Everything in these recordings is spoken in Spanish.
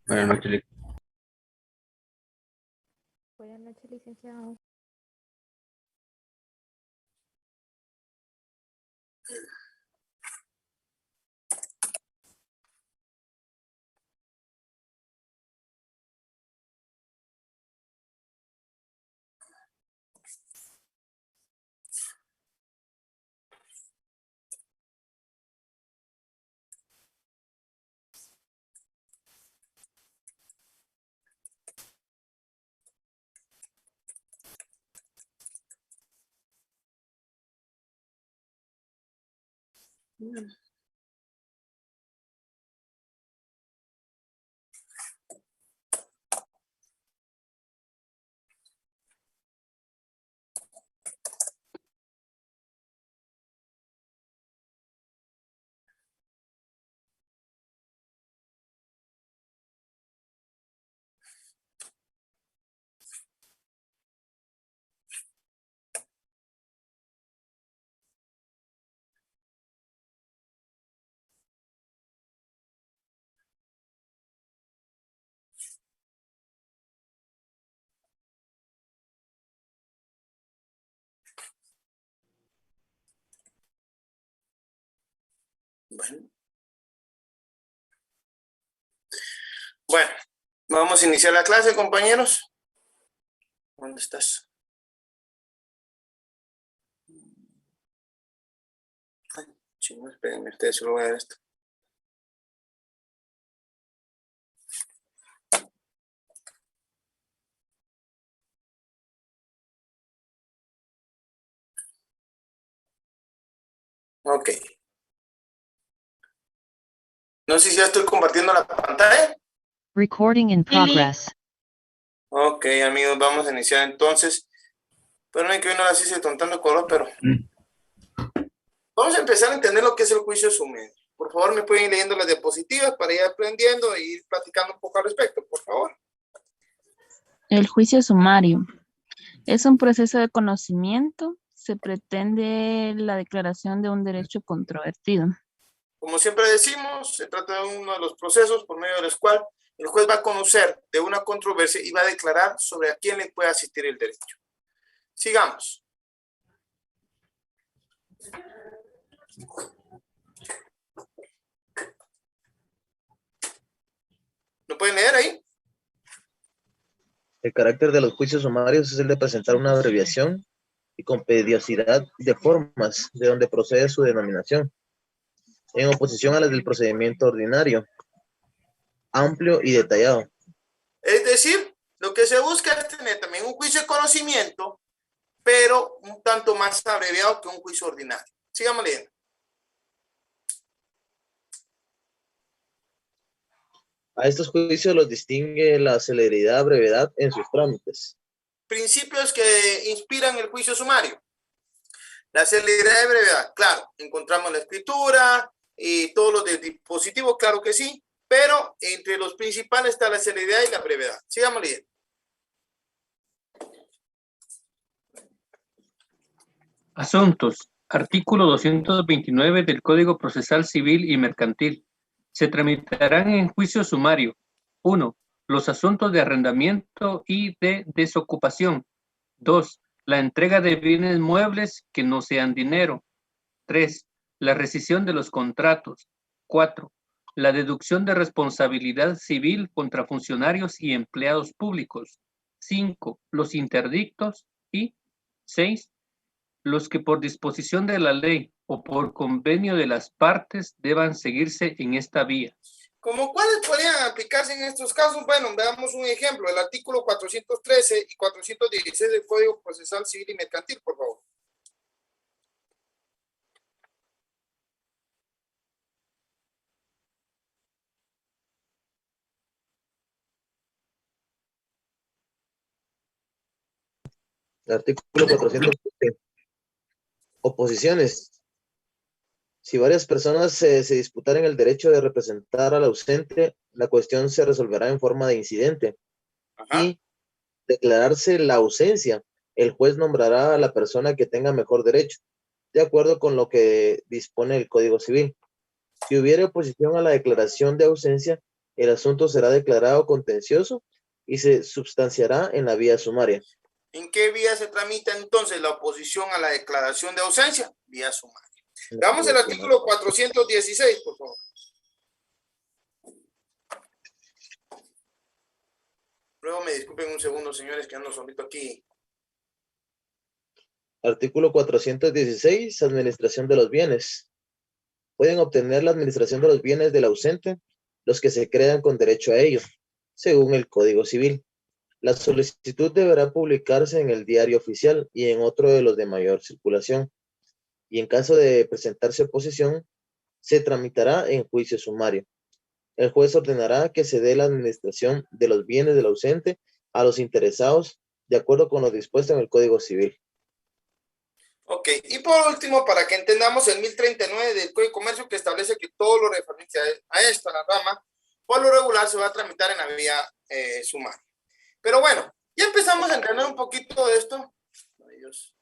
Buenas noches. Buenas noches, licenciado. Bueno, vamos a iniciar la clase, compañeros. ¿Dónde estás? Ay, chingo, espérenme, ustedes solo voy a ver esto. Ok. No sé si ya estoy compartiendo la pantalla. Recording in progress. Ok, amigos, vamos a iniciar entonces. Perdón que hoy no las hice con tanto color, pero vamos a empezar a entender lo que es el juicio sumario. Por favor, me pueden ir leyendo las diapositivas para ir aprendiendo e ir platicando un poco al respecto, por favor. El juicio sumario es un proceso de conocimiento. Se pretende la declaración de un derecho controvertido. Como siempre decimos, se trata de uno de los procesos por medio del cual el juez va a conocer de una controversia y va a declarar sobre a quién le puede asistir el derecho. Sigamos. ¿Lo pueden leer ahí? El carácter de los juicios sumarios es el de presentar una abreviación y compediosidad de formas de donde procede su denominación, en oposición a las del procedimiento ordinario, amplio y detallado. Es decir, lo que se busca es tener también un juicio de conocimiento, pero un tanto más abreviado que un juicio ordinario. Sigamos leyendo. A estos juicios los distingue la celeridad, brevedad en sus trámites. Principios que inspiran el juicio sumario. La celeridad y brevedad, claro, encontramos la escritura y todos los de dispositivos, claro que sí, pero entre los principales está la celeridad y la brevedad. Sigamos leyendo. Asuntos. Artículo 229 del Código Procesal Civil y Mercantil. Se tramitarán en juicio sumario. 1. Los asuntos de arrendamiento y de desocupación. 2. La entrega de bienes muebles que no sean dinero. 3. La rescisión de los contratos. 4. La deducción de responsabilidad civil contra funcionarios y empleados públicos. 5. Los interdictos. Y 6. Los que por disposición de la ley o por convenio de las partes deban seguirse en esta vía. ¿Cómo cuáles podrían aplicarse en estos casos? Bueno, veamos un ejemplo, el artículo 413 y 416 del Código Procesal Civil y Mercantil, por favor. El artículo 407. Oposiciones. Si varias personas se disputaren el derecho de representar al ausente, la cuestión se resolverá en forma de incidente. Ajá. Y declararse la ausencia, el juez nombrará a la persona que tenga mejor derecho, de acuerdo con lo que dispone el Código Civil. Si hubiera oposición a la declaración de ausencia, El asunto será declarado contencioso y se substanciará en la vía sumaria. ¿En qué vía se tramita entonces la oposición a la declaración de ausencia? Vía sumaria. Veamos el artículo 416, por favor. Luego me disculpen un segundo, señores, que ando solito aquí. Artículo 416. Administración de los bienes. Pueden obtener la administración de los bienes del ausente los que se crean con derecho a ello, según el Código Civil. La solicitud deberá publicarse en el diario oficial y en otro de los de mayor circulación. Y en caso de presentarse oposición, se tramitará en juicio sumario. El juez ordenará que se dé la administración de los bienes del ausente a los interesados de acuerdo con lo dispuesto en el Código Civil. Ok, y por último, para que entendamos el 1039 del Código de Comercio, que establece que todo lo referente a esto, a la rama, por lo regular se va a tramitar en la vía sumaria. Pero bueno, ya empezamos a entender un poquito de esto. Ay, Dios.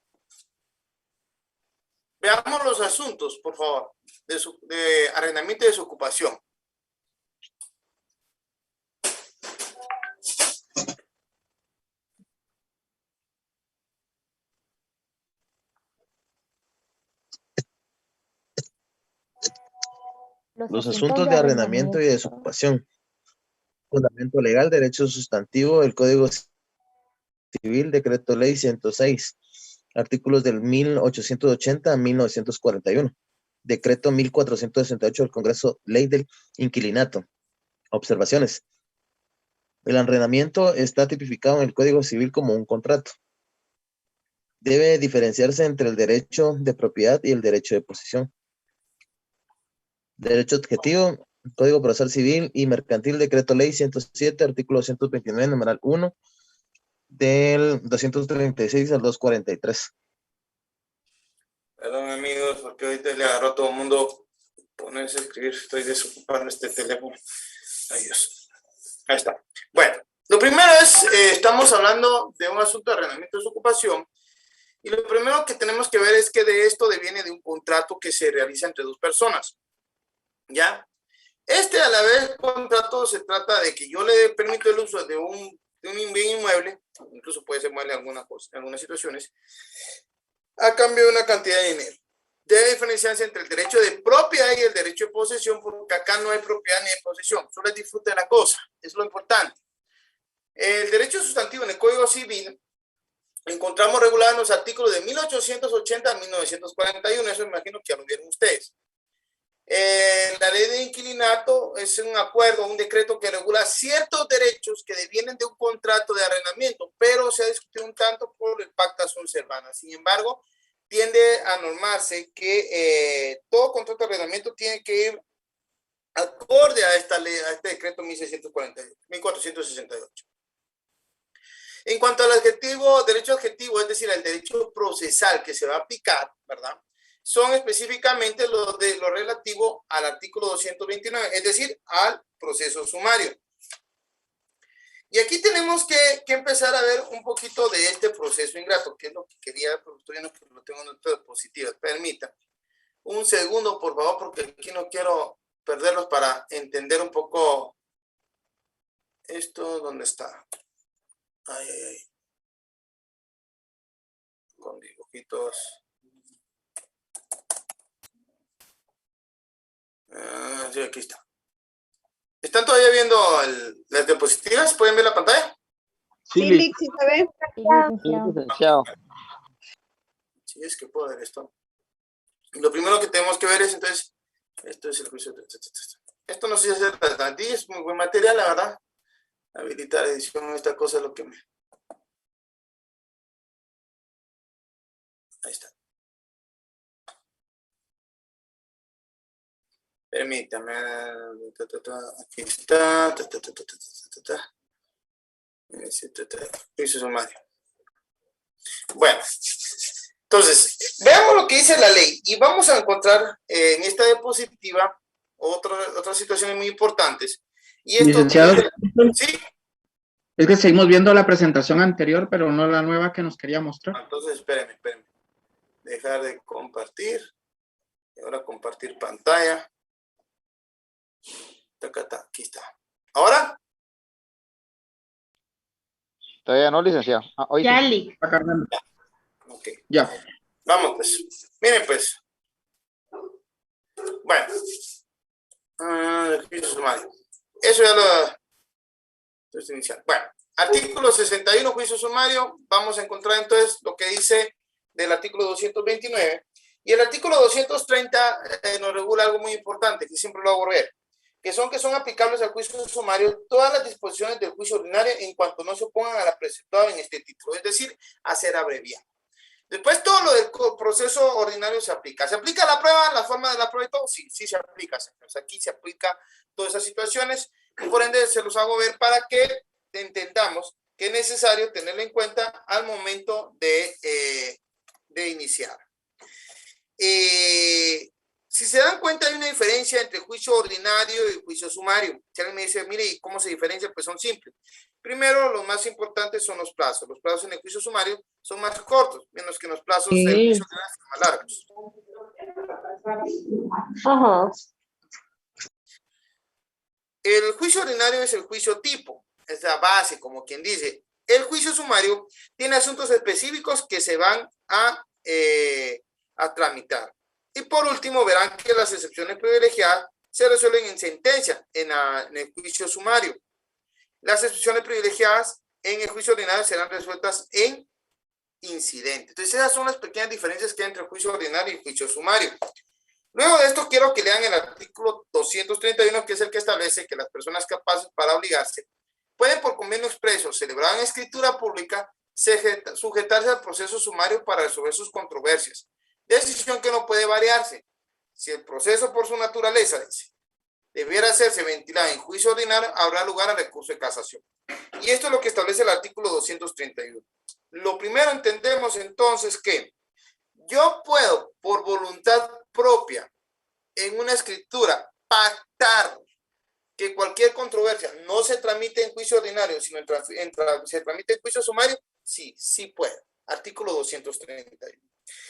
Veamos los asuntos, por favor, de arrendamiento y desocupación. Los asuntos de arrendamiento y desocupación. Fundamento legal, derecho sustantivo del Código Civil, Decreto Ley 106, artículos del 1880 a 1941, Decreto 1468 del Congreso, Ley del Inquilinato. Observaciones. El arrendamiento está tipificado en el Código Civil como un contrato. Debe diferenciarse entre el derecho de propiedad y el derecho de posesión. Derecho objetivo, Código Procesal Civil y Mercantil, Decreto Ley 107, artículo 229, numeral 1, del 236 al 243. Perdón, amigos, porque ahorita le agarró a todo el mundo ponerse a escribir. Estoy desocupando este teléfono. Ay, Dios. Ahí está. Bueno, lo primero es, estamos hablando de un asunto de arrendamiento y desocupación. Y lo primero que tenemos que ver es que de esto deviene de un contrato que se realiza entre dos personas. ¿Ya? A la vez contrato se trata de que yo le permito el uso de un bien inmueble, incluso puede ser mueble en algunas situaciones, a cambio de una cantidad de dinero. Debe diferenciarse entre el derecho de propiedad y el derecho de posesión, porque acá no hay propiedad ni de posesión, solo es disfrute de la cosa, es lo importante. El derecho sustantivo en el Código Civil encontramos regulado en los artículos de 1880 a 1941, eso me imagino que ya lo vieron ustedes. La ley de inquilinato es un acuerdo, un decreto que regula ciertos derechos que devienen de un contrato de arrendamiento, pero se ha discutido un tanto por el pacta sunt servanda. Sin embargo, tiende a normarse que todo contrato de arrendamiento tiene que ir acorde a esta ley, a este decreto 1468. En cuanto al derecho adjetivo, es decir, el derecho procesal que se va a aplicar, ¿verdad? Son específicamente lo relativo al artículo 229, es decir, al proceso sumario. Y aquí tenemos que empezar a ver un poquito de este proceso ingrato, que es lo que quería, pero estoy viendo que lo tengo en notas positivas. Permítanme un segundo, por favor, porque aquí no quiero perderlos para entender un poco esto. ¿Dónde está? Ay, ay, ay. Con dibujitos. Sí, aquí está. ¿Están todavía viendo las diapositivas? ¿Pueden ver la pantalla? Sí, Lick, sí se ve. Licenciado. Sí, es que puedo ver esto. Lo primero que tenemos que ver es, entonces, esto es el juicio. Esto no sé si es bastante, es muy buen material, la verdad. Habilitar edición, esta cosa es lo que me... Ahí está. Permítame. Aquí está. Juicio sumario. Bueno, entonces, veamos lo que dice la ley y vamos a encontrar en esta diapositiva otras situaciones muy importantes. Y esto, licenciado, ¿sí? es que seguimos viendo la presentación anterior, pero no la nueva que nos quería mostrar. Entonces, espérenme. Dejar de compartir. Y ahora compartir pantalla. Aquí está. ¿Ahora? Todavía no, licenciado. Ah, hoy sí. Está cargando. Ok. Ya. Vamos, pues. Miren, pues. Bueno. Juicio sumario. Eso ya lo... Entonces, inicial. Bueno. Artículo 61, juicio sumario. Vamos a encontrar entonces lo que dice del artículo 229. Y el artículo 230 nos regula algo muy importante, que siempre lo hago ver, que son aplicables al juicio sumario todas las disposiciones del juicio ordinario en cuanto no se opongan a la preceptuada en este título, es decir, a ser abreviado. Después todo lo del proceso ordinario se aplica. ¿Se aplica la prueba, la forma de la prueba y todo? Sí, sí se aplica, señores. Aquí se aplica todas esas situaciones y por ende se los hago ver para que entendamos que es necesario tenerlo en cuenta al momento de iniciar. Si se dan cuenta, hay una diferencia entre juicio ordinario y juicio sumario. Si alguien me dice, mire, ¿y cómo se diferencia? Pues son simples. Primero, lo más importante son los plazos. Los plazos en el juicio sumario son más cortos, menos que los plazos del juicio ordinario son más largos. Ajá. El juicio ordinario es el juicio tipo, es la base, como quien dice. El juicio sumario tiene asuntos específicos que se van a tramitar. Y por último, verán que las excepciones privilegiadas se resuelven en sentencia en el juicio sumario. Las excepciones privilegiadas en el juicio ordinario serán resueltas en incidente. Entonces, esas son las pequeñas diferencias que hay entre el juicio ordinario y juicio sumario. Luego de esto, quiero que lean el artículo 231, que es el que establece que las personas capaces para obligarse pueden, por convenio expreso, celebrado en escritura pública, sujetarse al proceso sumario para resolver sus controversias. Decisión que no puede variarse. Si el proceso, por su naturaleza, dice, debiera hacerse ventilado en juicio ordinario, habrá lugar a recurso de casación. Y esto es lo que establece el artículo 231. Lo primero, entendemos entonces que yo puedo, por voluntad propia, en una escritura, pactar que cualquier controversia no se tramite en juicio ordinario, sino se tramite en juicio sumario. Sí, sí puedo. Artículo 231.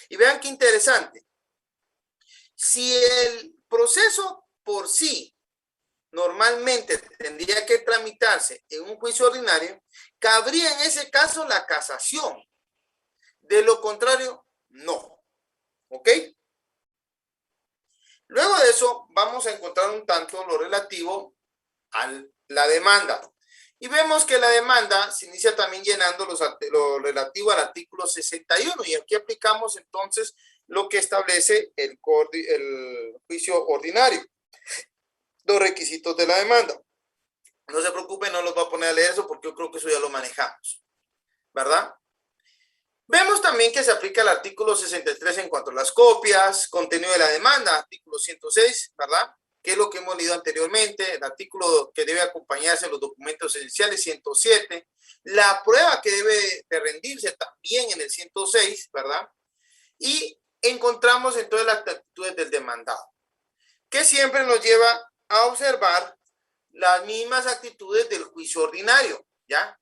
Y vean qué interesante. Si el proceso por sí normalmente tendría que tramitarse en un juicio ordinario, cabría en ese caso la casación. De lo contrario, no. ¿Ok? Luego de eso, vamos a encontrar un tanto lo relativo a la demanda. Y vemos que la demanda se inicia también llenando lo relativo al artículo 61. Y aquí aplicamos entonces lo que establece el juicio ordinario. Los requisitos de la demanda. No se preocupen, no los voy a poner a leer eso porque yo creo que eso ya lo manejamos. ¿Verdad? Vemos también que se aplica el artículo 63 en cuanto a las copias, contenido de la demanda, artículo 106, ¿verdad? Que es lo que hemos leído anteriormente, el artículo que debe acompañarse de los documentos esenciales, 107, la prueba que debe de rendirse también en el 106, ¿verdad? Y encontramos entonces las actitudes del demandado, que siempre nos lleva a observar las mismas actitudes del juicio ordinario, ¿ya?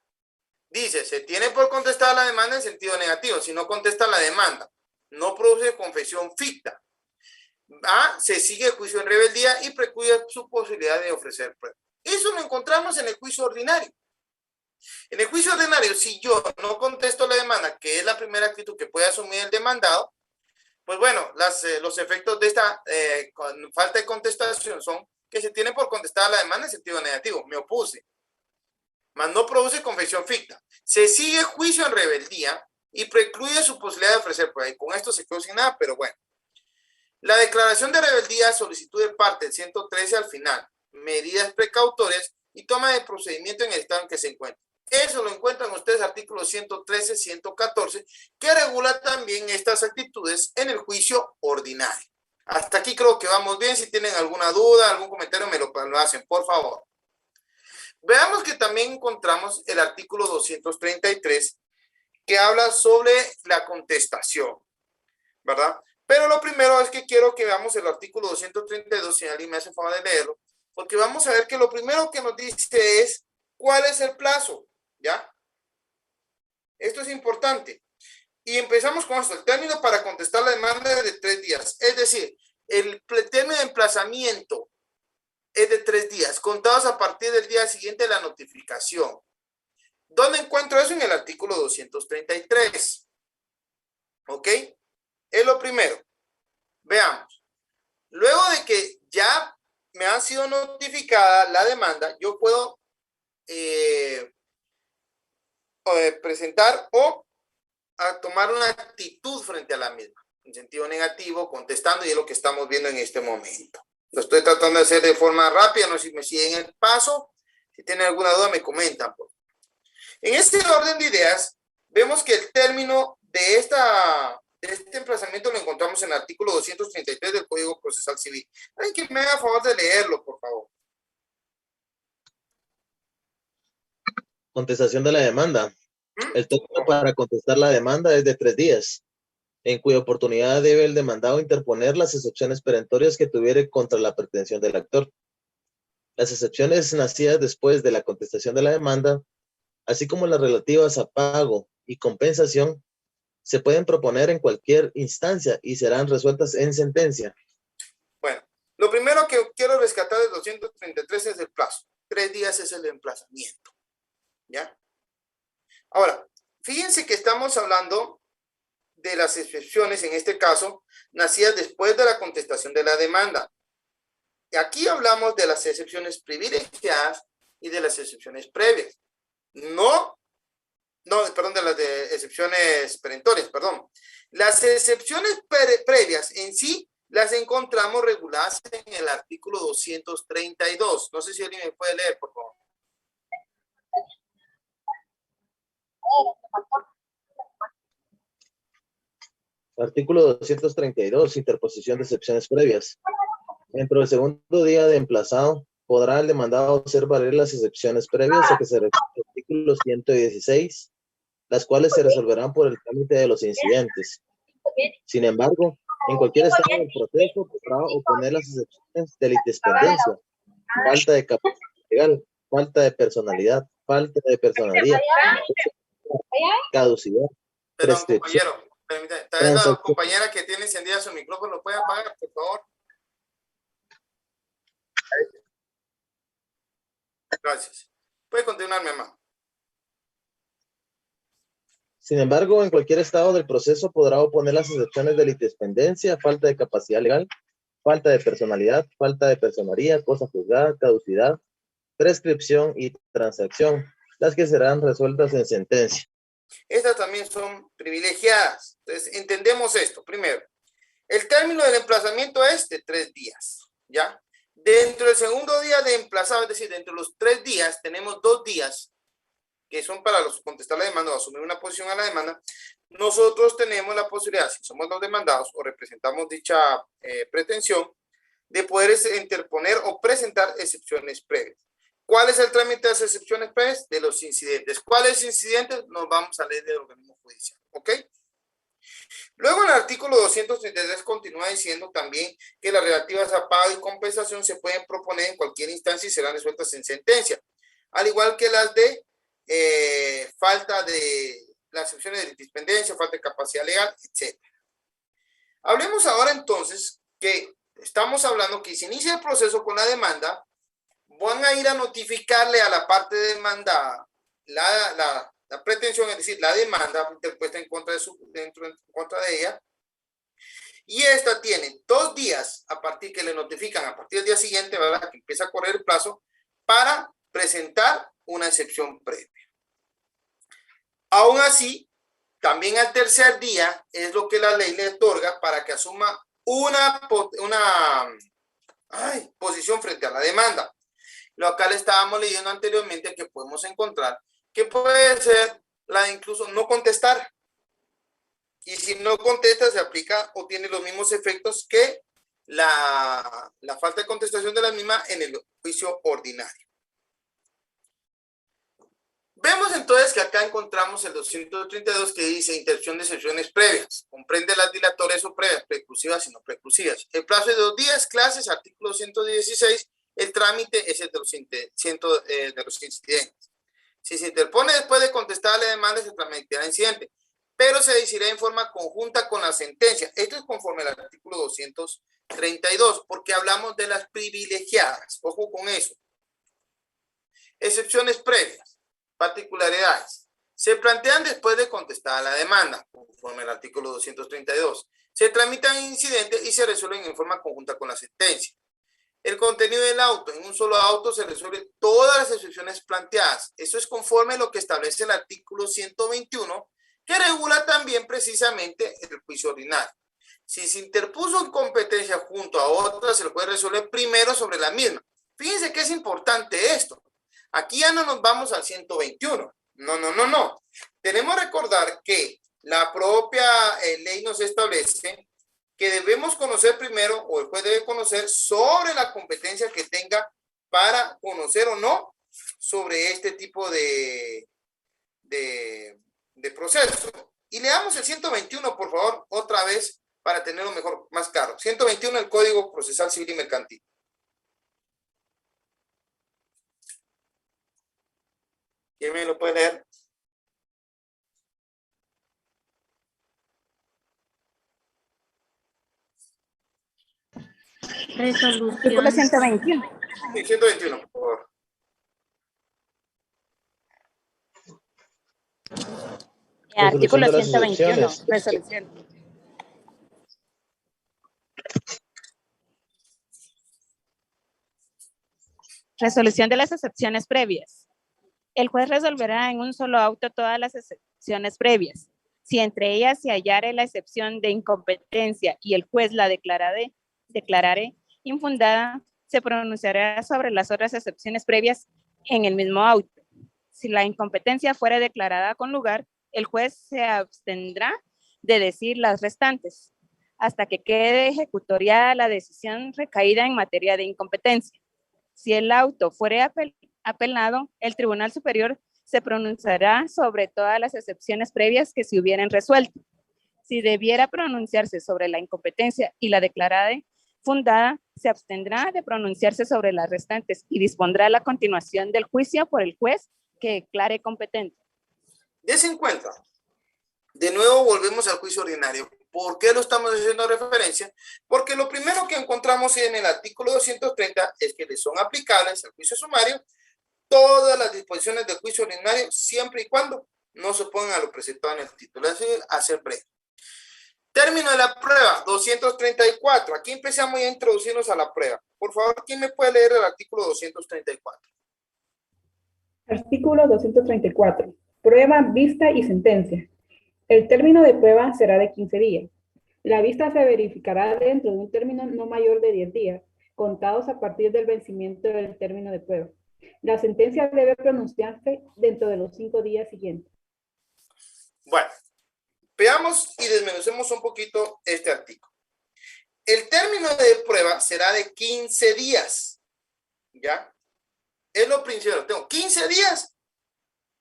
Dice, se tiene por contestar la demanda en sentido negativo. Si no contesta la demanda, no produce confesión ficta. Se sigue juicio en rebeldía y precluye su posibilidad de ofrecer prueba. Eso lo encontramos en el juicio ordinario. En el juicio ordinario, si yo no contesto la demanda, que es la primera actitud que puede asumir el demandado, pues bueno, los efectos de esta falta de contestación son que se tiene por contestar la demanda en sentido negativo. Me opuse. Mas no produce confesión ficta. Se sigue juicio en rebeldía y precluye su posibilidad de ofrecer prueba. Y con esto se quedó sin nada, pero bueno. La declaración de rebeldía, solicitud de parte, el 113 al final, medidas precautorias y toma de procedimiento en el estado en que se encuentra. Eso lo encuentran ustedes, artículos 113, 114, que regula también estas actitudes en el juicio ordinario. Hasta aquí creo que vamos bien. Si tienen alguna duda, algún comentario, me lo hacen, por favor. Veamos que también encontramos el artículo 233 que habla sobre la contestación, ¿verdad? Pero lo primero es que quiero que veamos el artículo 232, si alguien me hace favor de leerlo, porque vamos a ver que lo primero que nos dice es cuál es el plazo, ¿ya? Esto es importante. Y empezamos con esto, el término para contestar la demanda es de 3 días, es decir, el término de emplazamiento es de 3 días, contados a partir del día siguiente de la notificación. ¿Dónde encuentro eso? En el artículo 233. ¿Ok? Es lo primero. Veamos. Luego de que ya me ha sido notificada la demanda, yo puedo presentar o a tomar una actitud frente a la misma, en sentido negativo, contestando, y es lo que estamos viendo en este momento. Lo estoy tratando de hacer de forma rápida, no sé si me siguen el paso. Si tienen alguna duda, me comentan. En este orden de ideas, vemos que el término de este emplazamiento lo encontramos en el artículo 233 del Código Procesal Civil. Alguien que me haga favor de leerlo, por favor. Contestación de la demanda. El término para contestar la demanda es de 3 días, en cuya oportunidad debe el demandado interponer las excepciones perentorias que tuviere contra la pretensión del actor. Las excepciones nacidas después de la contestación de la demanda, así como las relativas a pago y compensación, se pueden proponer en cualquier instancia y serán resueltas en sentencia. Bueno, lo primero que quiero rescatar del 233 es el plazo. 3 días es el emplazamiento. ¿Ya? Ahora, fíjense que estamos hablando de las excepciones, en este caso, nacidas después de la contestación de la demanda. Y aquí hablamos de las excepciones privilegiadas y de las excepciones previas. Perdón, de las excepciones perentorias, perdón. Las excepciones previas en sí las encontramos reguladas en el artículo 232. No sé si alguien me puede leer, por favor. Artículo 232, interposición de excepciones previas. Dentro del segundo día de emplazado, podrá el demandado hacer valer las excepciones previas a que se refiere al artículo 116, las cuales se resolverán por el trámite de los incidentes. Sin embargo, en cualquier estado del proceso podrá oponer las excepciones de litispendencia, falta de capacidad legal, falta de personalidad, falta de personalidad, caducidad, Perdón, prescripción. compañero, permítame. Está viendo a la compañera que tiene encendida su micrófono, ¿lo puede apagar, por favor? Gracias. Puede continuar, mi mamá. Sin embargo, en cualquier estado del proceso podrá oponer las excepciones de litispendencia, falta de capacidad legal, falta de personalidad, falta de personería, cosa juzgada, caducidad, prescripción y transacción, las que serán resueltas en sentencia. Estas también son privilegiadas. Entonces, entendemos esto. Primero, el término del emplazamiento es de 3 días, ¿ya? Dentro del segundo día de emplazado, es decir, dentro de los 3 días, tenemos 2 días que son para contestar la demanda o asumir una posición a la demanda. Nosotros tenemos la posibilidad, si somos los demandados o representamos dicha pretensión, de poder interponer o presentar excepciones previas. ¿Cuál es el trámite de las excepciones previas? De los incidentes. ¿Cuáles incidentes? Nos vamos a leer del organismo judicial. ¿Ok? Luego, el artículo 233 continúa diciendo también que las relativas a pago y compensación se pueden proponer en cualquier instancia y serán resueltas en sentencia. Al igual que las de falta de las excepciones de litispendencia, falta de capacidad legal, etc. Hablemos ahora entonces que estamos hablando que si inicia el proceso con la demanda, van a ir a notificarle a la parte demandada la pretensión, es decir, la demanda interpuesta en contra de ella, y esta tiene 2 días a partir que le notifican, a partir del día siguiente, ¿verdad?, que empieza a correr el plazo, para presentar una excepción previa. Aún así, también al tercer día es lo que la ley le otorga para que asuma una posición frente a la demanda. Lo acá le estábamos leyendo anteriormente que podemos encontrar que puede ser la de incluso no contestar. Y si no contesta, se aplica o tiene los mismos efectos que la falta de contestación de la misma en el juicio ordinario. Vemos entonces que acá encontramos el 232 que dice interrupción de excepciones previas. Comprende las dilatorias o previas, preclusivas y no preclusivas. El plazo es de 2 días, clases, artículo 116. El trámite es el de los incidentes. Si se interpone después de contestar la demanda, se tramitará incidente. pero se decidirá en forma conjunta con la sentencia. Esto es conforme al artículo 232, porque hablamos de las privilegiadas. Ojo con eso. Excepciones previas, particularidades. Se plantean después de contestada la demanda, conforme al artículo 232. Se tramitan incidentes y se resuelven en forma conjunta con la sentencia. El contenido del auto, en un solo auto se resuelven todas las excepciones planteadas. Eso es conforme a lo que establece el artículo 121, que regula también precisamente el juicio ordinario. Si se interpuso incompetencia junto a otras, el juez resuelve primero sobre la misma. Fíjense que es importante esto. Aquí ya no nos vamos al 121. No. Tenemos que recordar que la propia ley nos establece que debemos conocer primero, o el juez debe conocer sobre la competencia que tenga para conocer o no sobre este tipo de proceso. Y leamos el 121, por favor, otra vez, para tenerlo mejor, más claro. 121 del Código Procesal Civil y Mercantil. ¿Quién me lo puede leer? Artículo 121. Sí, 121, por favor. Artículo Resolución de las 121. excepciones. Resolución. Resolución de las excepciones previas. El juez resolverá en un solo auto todas las excepciones previas. Si entre ellas se hallare la excepción de incompetencia y el juez la declarare infundada, se pronunciará sobre las otras excepciones previas en el mismo auto. Si la incompetencia fuera declarada con lugar, el juez se abstendrá de decir las restantes, hasta que quede ejecutoriada la decisión recaída en materia de incompetencia. Si el auto fuera apelado, el Tribunal Superior se pronunciará sobre todas las excepciones previas que se hubieran resuelto. Si debiera pronunciarse sobre la incompetencia y la declarada fundada, se abstendrá de pronunciarse sobre las restantes y dispondrá la continuación del juicio por el juez que declare competente. Des en cuenta. De nuevo volvemos al juicio ordinario. ¿Por qué lo estamos haciendo referencia? Porque lo primero que encontramos en el artículo 230 es que le son aplicables al juicio sumario todas las disposiciones del juicio ordinario, siempre y cuando no se opongan a lo presentado en el título. Así, hacer breve. Término de la prueba, 234. Aquí empezamos a introducirnos a la prueba. Por favor, ¿quién me puede leer el artículo 234? Artículo 234. Prueba, vista y sentencia. El término de prueba será de 15 días. La vista se verificará dentro de un término no mayor de 10 días, contados a partir del vencimiento del término de prueba. La sentencia debe pronunciarse dentro de los 5 días siguientes. Bueno, veamos y desmenucemos un poquito este artículo. El término de prueba será de 15 días. ¿Ya? Es lo principal. Tengo 15 días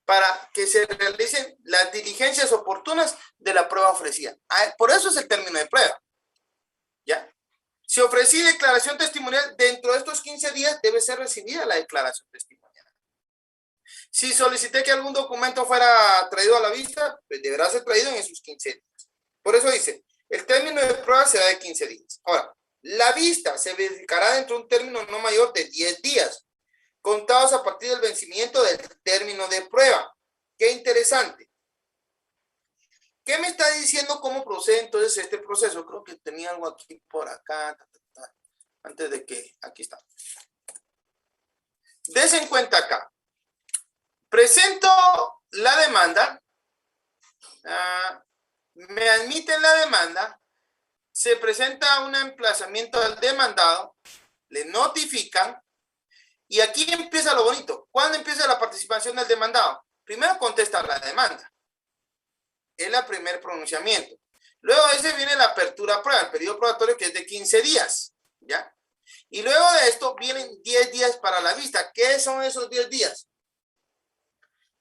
para que se realicen las diligencias oportunas de la prueba ofrecida. Por eso es el término de prueba. ¿Ya? Si ofrecí declaración testimonial, dentro de estos 15 días debe ser recibida la declaración testimonial. Si solicité que algún documento fuera traído a la vista, pues deberá ser traído en esos 15 días. Por eso dice, el término de prueba será de 15 días. Ahora, la vista se verificará dentro de un término no mayor de 10 días, contados a partir del vencimiento del término de prueba. Qué interesante. ¿Qué me está diciendo cómo procede entonces este proceso? Creo que tenía algo aquí por acá, antes de que, aquí está. Des en cuenta acá. Presento la demanda, me admiten la demanda, se presenta un emplazamiento al demandado, le notifican, y aquí empieza lo bonito. ¿Cuándo empieza la participación del demandado? Primero contesta la demanda. Es el primer pronunciamiento. Luego de ese viene la apertura a prueba, el periodo probatorio que es de 15 días. ¿Ya? Y luego de esto vienen 10 días para la vista. ¿Qué son esos 10 días?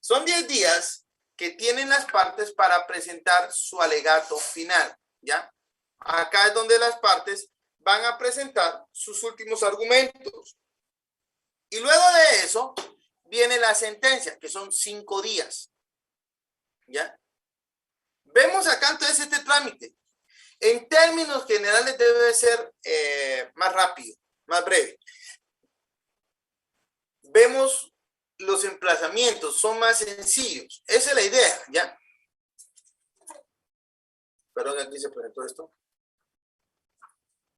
Son 10 días que tienen las partes para presentar su alegato final. ¿Ya? Acá es donde las partes van a presentar sus últimos argumentos. Y luego de eso viene la sentencia, que son 5 días. ¿Ya? Vemos acá entonces este trámite. En términos generales debe ser más rápido, más breve. Vemos los emplazamientos, son más sencillos. Esa es la idea, ¿ya? Perdón, aquí se presentó esto.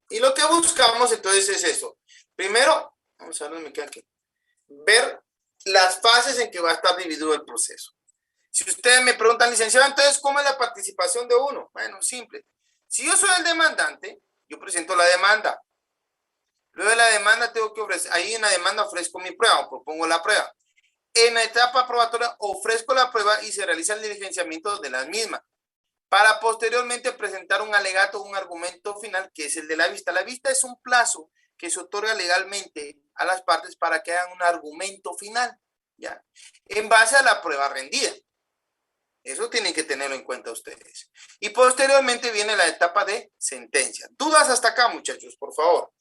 Y lo que buscamos entonces es eso. Primero, vamos a ver dónde me queda aquí. Ver las fases en que va a estar dividido el proceso. Si ustedes me preguntan, licenciado, entonces, ¿cómo es la participación de uno? Bueno, simple. Si yo soy el demandante, yo presento la demanda. Luego de la demanda tengo que ofrecer, ahí en la demanda ofrezco mi prueba, o propongo la prueba. En la etapa probatoria ofrezco la prueba y se realiza el diligenciamiento de las mismas, para posteriormente presentar un alegato, un argumento final, que es el de la vista. La vista es un plazo que se otorga legalmente a las partes para que hagan un argumento final, ¿ya? En base a la prueba rendida. Eso tienen que tenerlo en cuenta ustedes. Y posteriormente viene la etapa de sentencia. ¿Dudas hasta acá, muchachos, por favor?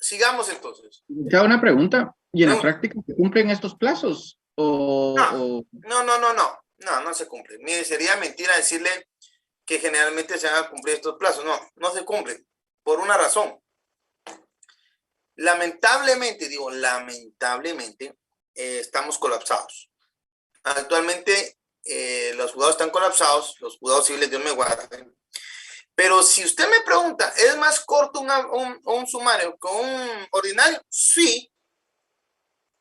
Sigamos entonces. Te hago una pregunta. ¿Y en la práctica se cumplen estos plazos? No se cumple. Mire, sería mentira decirle que generalmente se van a cumplir estos plazos. No se cumplen. Por una razón. Lamentablemente, estamos colapsados. Actualmente los juzgados están colapsados, los juzgados civiles, Dios me guarde. Pero si usted me pregunta, ¿es más corto un sumario que un ordinario? Sí.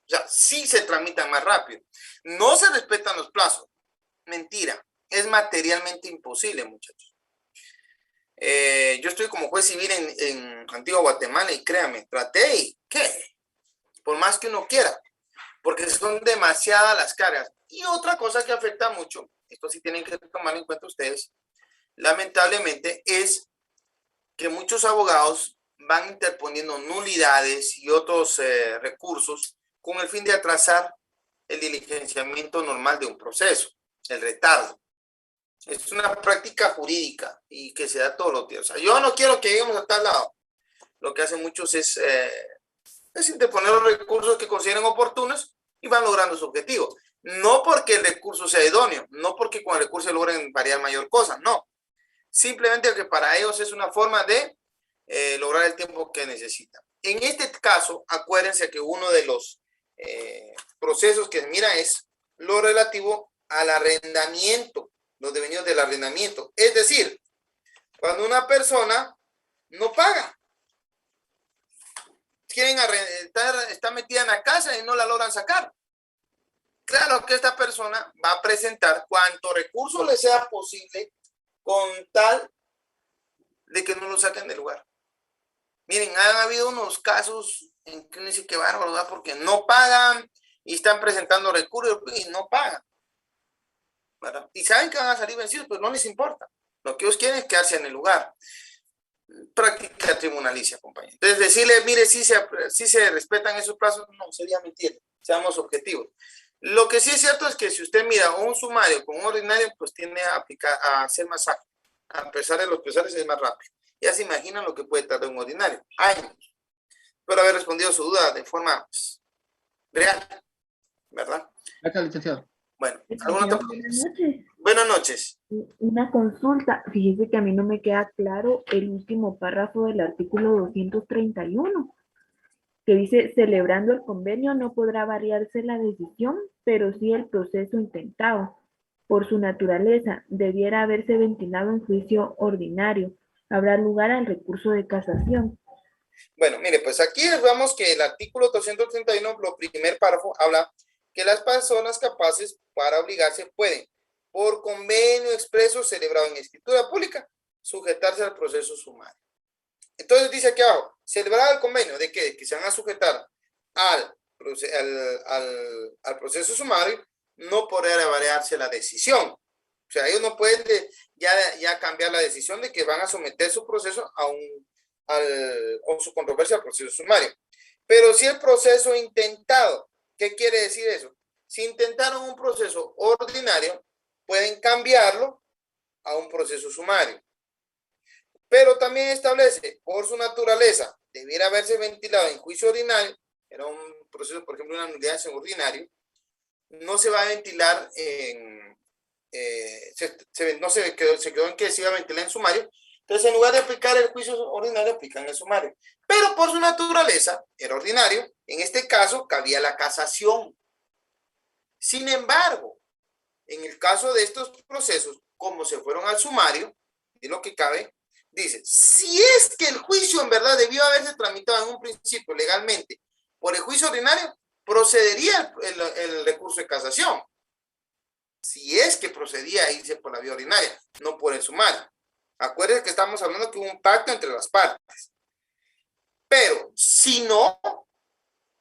O sea, sí se tramitan más rápido. No se respetan los plazos. Mentira. Es materialmente imposible, muchachos. Yo estoy como juez civil en Antigua Guatemala y créame, traté y ¿qué? Por más que uno quiera, porque son demasiadas las cargas. Y otra cosa que afecta mucho, esto sí tienen que tomar en cuenta ustedes, lamentablemente, es que muchos abogados van interponiendo nulidades y otros recursos con el fin de atrasar el diligenciamiento normal de un proceso, el retardo. Es una práctica jurídica y que se da todos los días. O sea, yo no quiero que lleguemos a tal lado. Lo que hacen muchos es interponer los recursos que consideren oportunos y van logrando su objetivo. No porque el recurso sea idóneo, no porque con el recurso logren variar mayor cosa, no. Simplemente que para ellos es una forma de lograr el tiempo que necesitan. En este caso, acuérdense que uno de los procesos que mira es lo relativo al arrendamiento, los devenidos del arrendamiento. Es decir, cuando una persona no paga, quieren arrendar, está metida en la casa y no la logran sacar. Claro que esta persona va a presentar cuanto recurso le sea posible con tal de que no lo saquen del lugar. Miren, han habido unos casos en que uno dice que bárbaro, ¿verdad? Porque no pagan y están presentando recursos y no pagan, ¿verdad? Y saben que van a salir vencidos, pero no les importa. Lo que ellos quieren es quedarse en el lugar. Práctica tribunalicia, compañero. Entonces, decirle, mire, si se respetan esos plazos, no, sería mentir. Seamos objetivos. Lo que sí es cierto es que si usted mira un sumario con un ordinario, pues tiende a ser más ágil. A pesar de los pesares, es más rápido. Ya se imaginan lo que puede tardar un ordinario. Años. Espero haber respondido su duda de forma real, ¿verdad? Gracias, licenciado. Bueno, ¿alguna otra pregunta? Buenas noches. Buenas noches. Una consulta. Fíjese que a mí no me queda claro el último párrafo del artículo 231, que dice, celebrando el convenio no podrá variarse la decisión, pero sí el proceso intentado. Por su naturaleza, debiera haberse ventilado en juicio ordinario. Habrá lugar al recurso de casación. Bueno, mire, pues aquí vemos que el artículo 231, lo primer párrafo, habla que las personas capaces para obligarse pueden, por convenio expreso celebrado en escritura pública, sujetarse al proceso sumario. Entonces dice aquí abajo, celebrar el convenio, ¿de qué? De que se van a sujetar al proceso sumario, no podrá variarse la decisión. O sea, ellos no pueden ya cambiar la decisión de que van a someter su proceso o su controversia al proceso sumario. Pero si el proceso intentado, ¿qué quiere decir eso? Si intentaron un proceso ordinario, pueden cambiarlo a un proceso sumario. Pero también establece, por su naturaleza, debiera haberse ventilado en juicio ordinario, era un proceso, por ejemplo, una nulidad en ordinario, no se va a ventilar se quedó en que se iba a ventilar en sumario. Entonces, en lugar de aplicar el juicio ordinario, aplican el sumario. Pero por su naturaleza, era ordinario. En este caso, cabía la casación. Sin embargo, en el caso de estos procesos, como se fueron al sumario, de lo que cabe, dice, si es que el juicio en verdad debió haberse tramitado en un principio legalmente por el juicio ordinario, procedería el recurso de casación. Si es que procedía a irse por la vía ordinaria, no por el sumario. Acuérdense que estamos hablando que hubo un pacto entre las partes. Pero si no,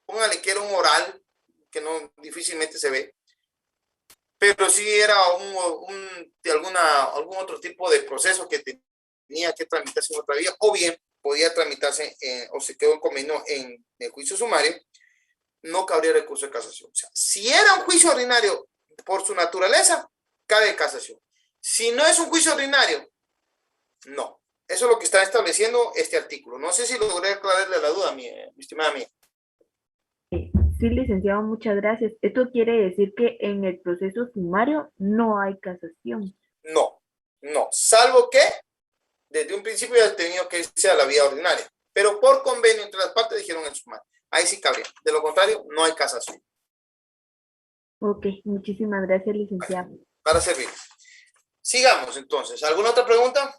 póngale que era un oral, que no difícilmente se ve, pero sí era algún otro tipo de proceso que tenía que tramitarse en otra vía, o bien podía tramitarse o se quedó en convenio en el juicio sumario, no cabría recurso de casación. O sea, si era un juicio ordinario por su naturaleza, cabe casación. Si no es un juicio ordinario, no. Eso es lo que está estableciendo este artículo. No sé si logré aclararle la duda, mi estimada mía. Sí, licenciado, muchas gracias. Esto quiere decir que en el proceso sumario no hay casación. No, salvo que desde un principio ya ha tenido que irse a la vía ordinaria. Pero por convenio entre las partes dijeron el sumario. Ahí sí cabría. De lo contrario, no hay casación. Ok, muchísimas gracias, licenciado. Para servir. Sigamos entonces. ¿Alguna otra pregunta?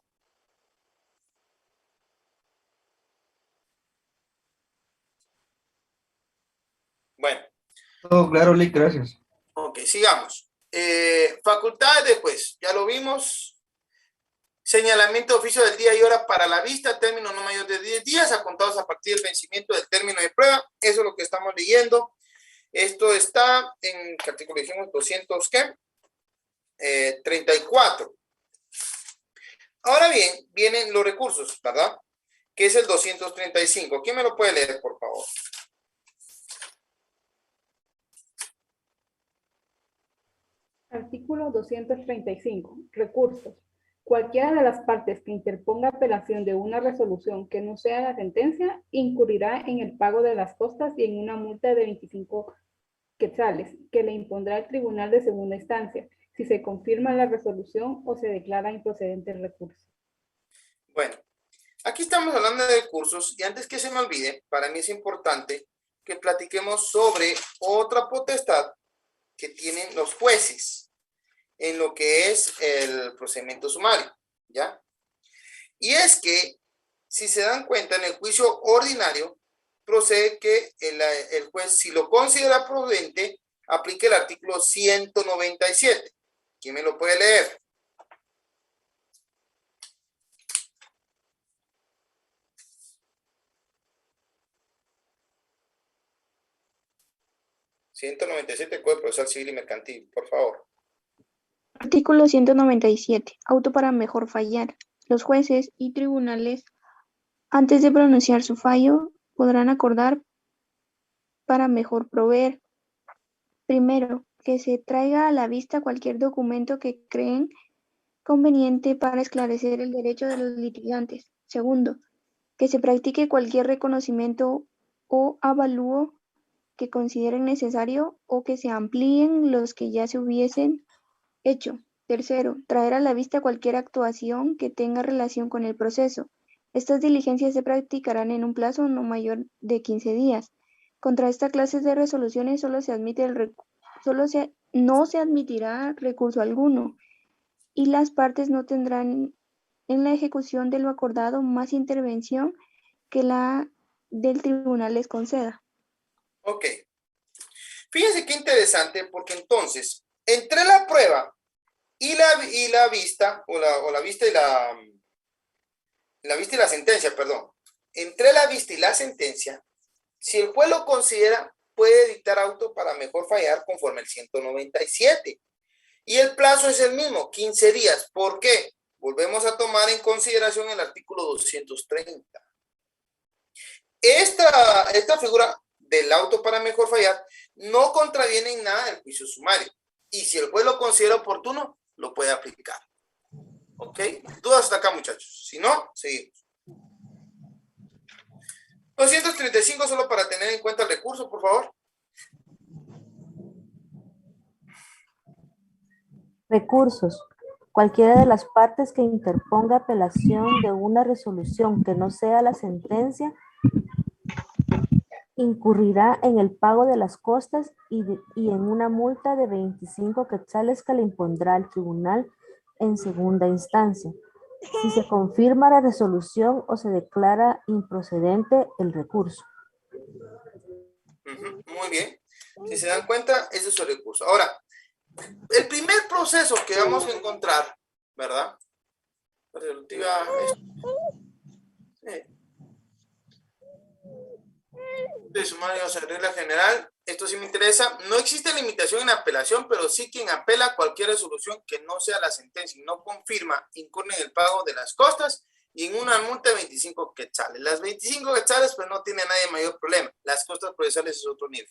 Bueno. Todo claro, Lick, gracias. Ok, sigamos. Facultades de juez, ya lo vimos. Señalamiento de oficio del día y hora para la vista, término no mayor de 10 días, a contados a partir del vencimiento del término de prueba. Eso es lo que estamos leyendo. Esto está en el artículo, dijimos, 200, ¿qué? 34. Ahora bien, vienen los recursos, ¿verdad? Que es el 235. ¿Quién me lo puede leer, por favor? Artículo 235. Recursos. Cualquiera de las partes que interponga apelación de una resolución que no sea la sentencia, incurrirá en el pago de las costas y en una multa de 25 quetzales, que le impondrá el tribunal de segunda instancia, si se confirma la resolución o se declara improcedente el recurso. Bueno, aquí estamos hablando de recursos y antes que se me olvide, para mí es importante que platiquemos sobre otra potestad que tienen los jueces en lo que es el procedimiento sumario, ¿ya? Y es que, si se dan cuenta, en el juicio ordinario, procede que el juez, si lo considera prudente, aplique el artículo 197. ¿Quién me lo puede leer? ...197 Código Procesal Civil y Mercantil, por favor. Artículo 197. Auto para mejor fallar. Los jueces y tribunales, antes de pronunciar su fallo, podrán acordar para mejor proveer. Primero, que se traiga a la vista cualquier documento que creen conveniente para esclarecer el derecho de los litigantes. Segundo, que se practique cualquier reconocimiento o avalúo que consideren necesario o que se amplíen los que ya se hubiesen hecho. Tercero, traer a la vista cualquier actuación que tenga relación con el proceso. Estas diligencias se practicarán en un plazo no mayor de 15 días. Contra esta clase de resoluciones no se admitirá recurso alguno y las partes no tendrán en la ejecución de lo acordado más intervención que la del tribunal les conceda. Ok. Fíjense qué interesante, porque entonces, entre la prueba y la vista, la vista y la sentencia, perdón. Entre la vista y la sentencia, si el juez lo considera, puede dictar auto para mejor fallar conforme el 197. Y el plazo es el mismo, 15 días. ¿Por qué? Volvemos a tomar en consideración el artículo 230. Esta figura del auto para mejor fallar no contraviene en nada el juicio sumario. Y si el juez lo considera oportuno, lo puede aplicar. ¿Ok? ¿Dudas hasta acá, muchachos? Si no, seguimos. 235 solo para tener en cuenta el recurso, por favor. Recursos. Cualquiera de las partes que interponga apelación de una resolución que no sea la sentencia incurrirá en el pago de las costas y en una multa de 25 quetzales que le impondrá el tribunal en segunda instancia, si se confirma la resolución o se declara improcedente el recurso. Muy bien. Si se dan cuenta, ese es el recurso. Ahora, el primer proceso que vamos a encontrar, ¿verdad? Resolutiva de sumario, o sea, regla general. Esto sí me interesa. No existe limitación en apelación, pero sí quien apela cualquier resolución que no sea la sentencia y no confirma, incurre en el pago de las costas y en una multa de 25 quetzales. Las 25 quetzales, pues no tiene nadie mayor problema. Las costas procesales es otro nivel.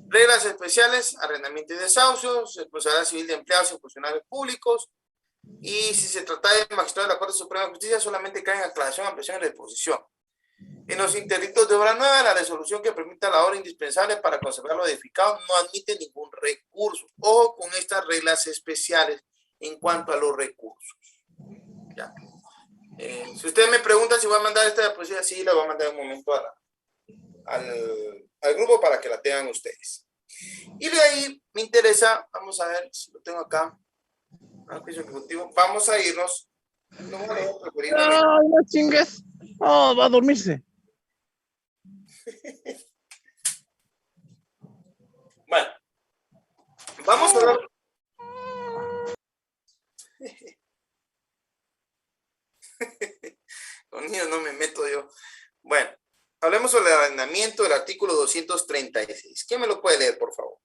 Reglas especiales, arrendamiento y desahucios, responsabilidad civil de empleados y funcionarios públicos. Y si se trata de magistrado de la Corte Suprema de Justicia, solamente cae en aclaración, ampliación y reposición. En los interdictos de obra nueva, la resolución que permita la obra indispensable para conservar lo edificado no admite ningún recurso. Ojo con estas reglas especiales en cuanto a los recursos. Ya. Si ustedes me preguntan si voy a mandar esta diapositiva, sí, la voy a mandar en un momento al grupo para que la tengan ustedes. Y de ahí me interesa, vamos a ver si lo tengo acá. Vamos a irnos. No, no chingues. Oh, va a dormirse. Bueno, vamos a ver. Con niños no me meto yo. Bueno, hablemos sobre el arrendamiento del artículo 236. ¿Quién me lo puede leer, por favor?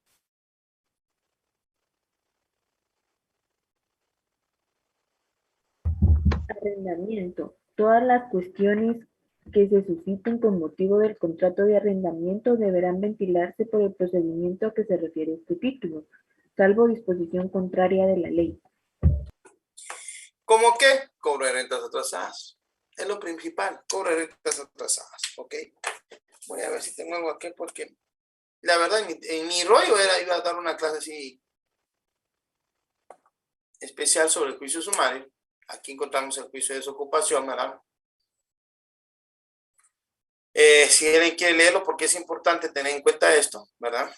Arrendamiento. Todas las cuestiones que se susciten con motivo del contrato de arrendamiento deberán ventilarse por el procedimiento a que se refiere este título, salvo disposición contraria de la ley. ¿Cómo qué? Cobro de rentas atrasadas. Es lo principal, cobro de rentas atrasadas, ¿ok? Voy a ver si tengo algo aquí porque la verdad en mi rollo iba a dar una clase así especial sobre el juicio sumario. Aquí encontramos el juicio de desocupación, ¿verdad? Si alguien quiere leerlo, porque es importante tener en cuenta esto, ¿verdad?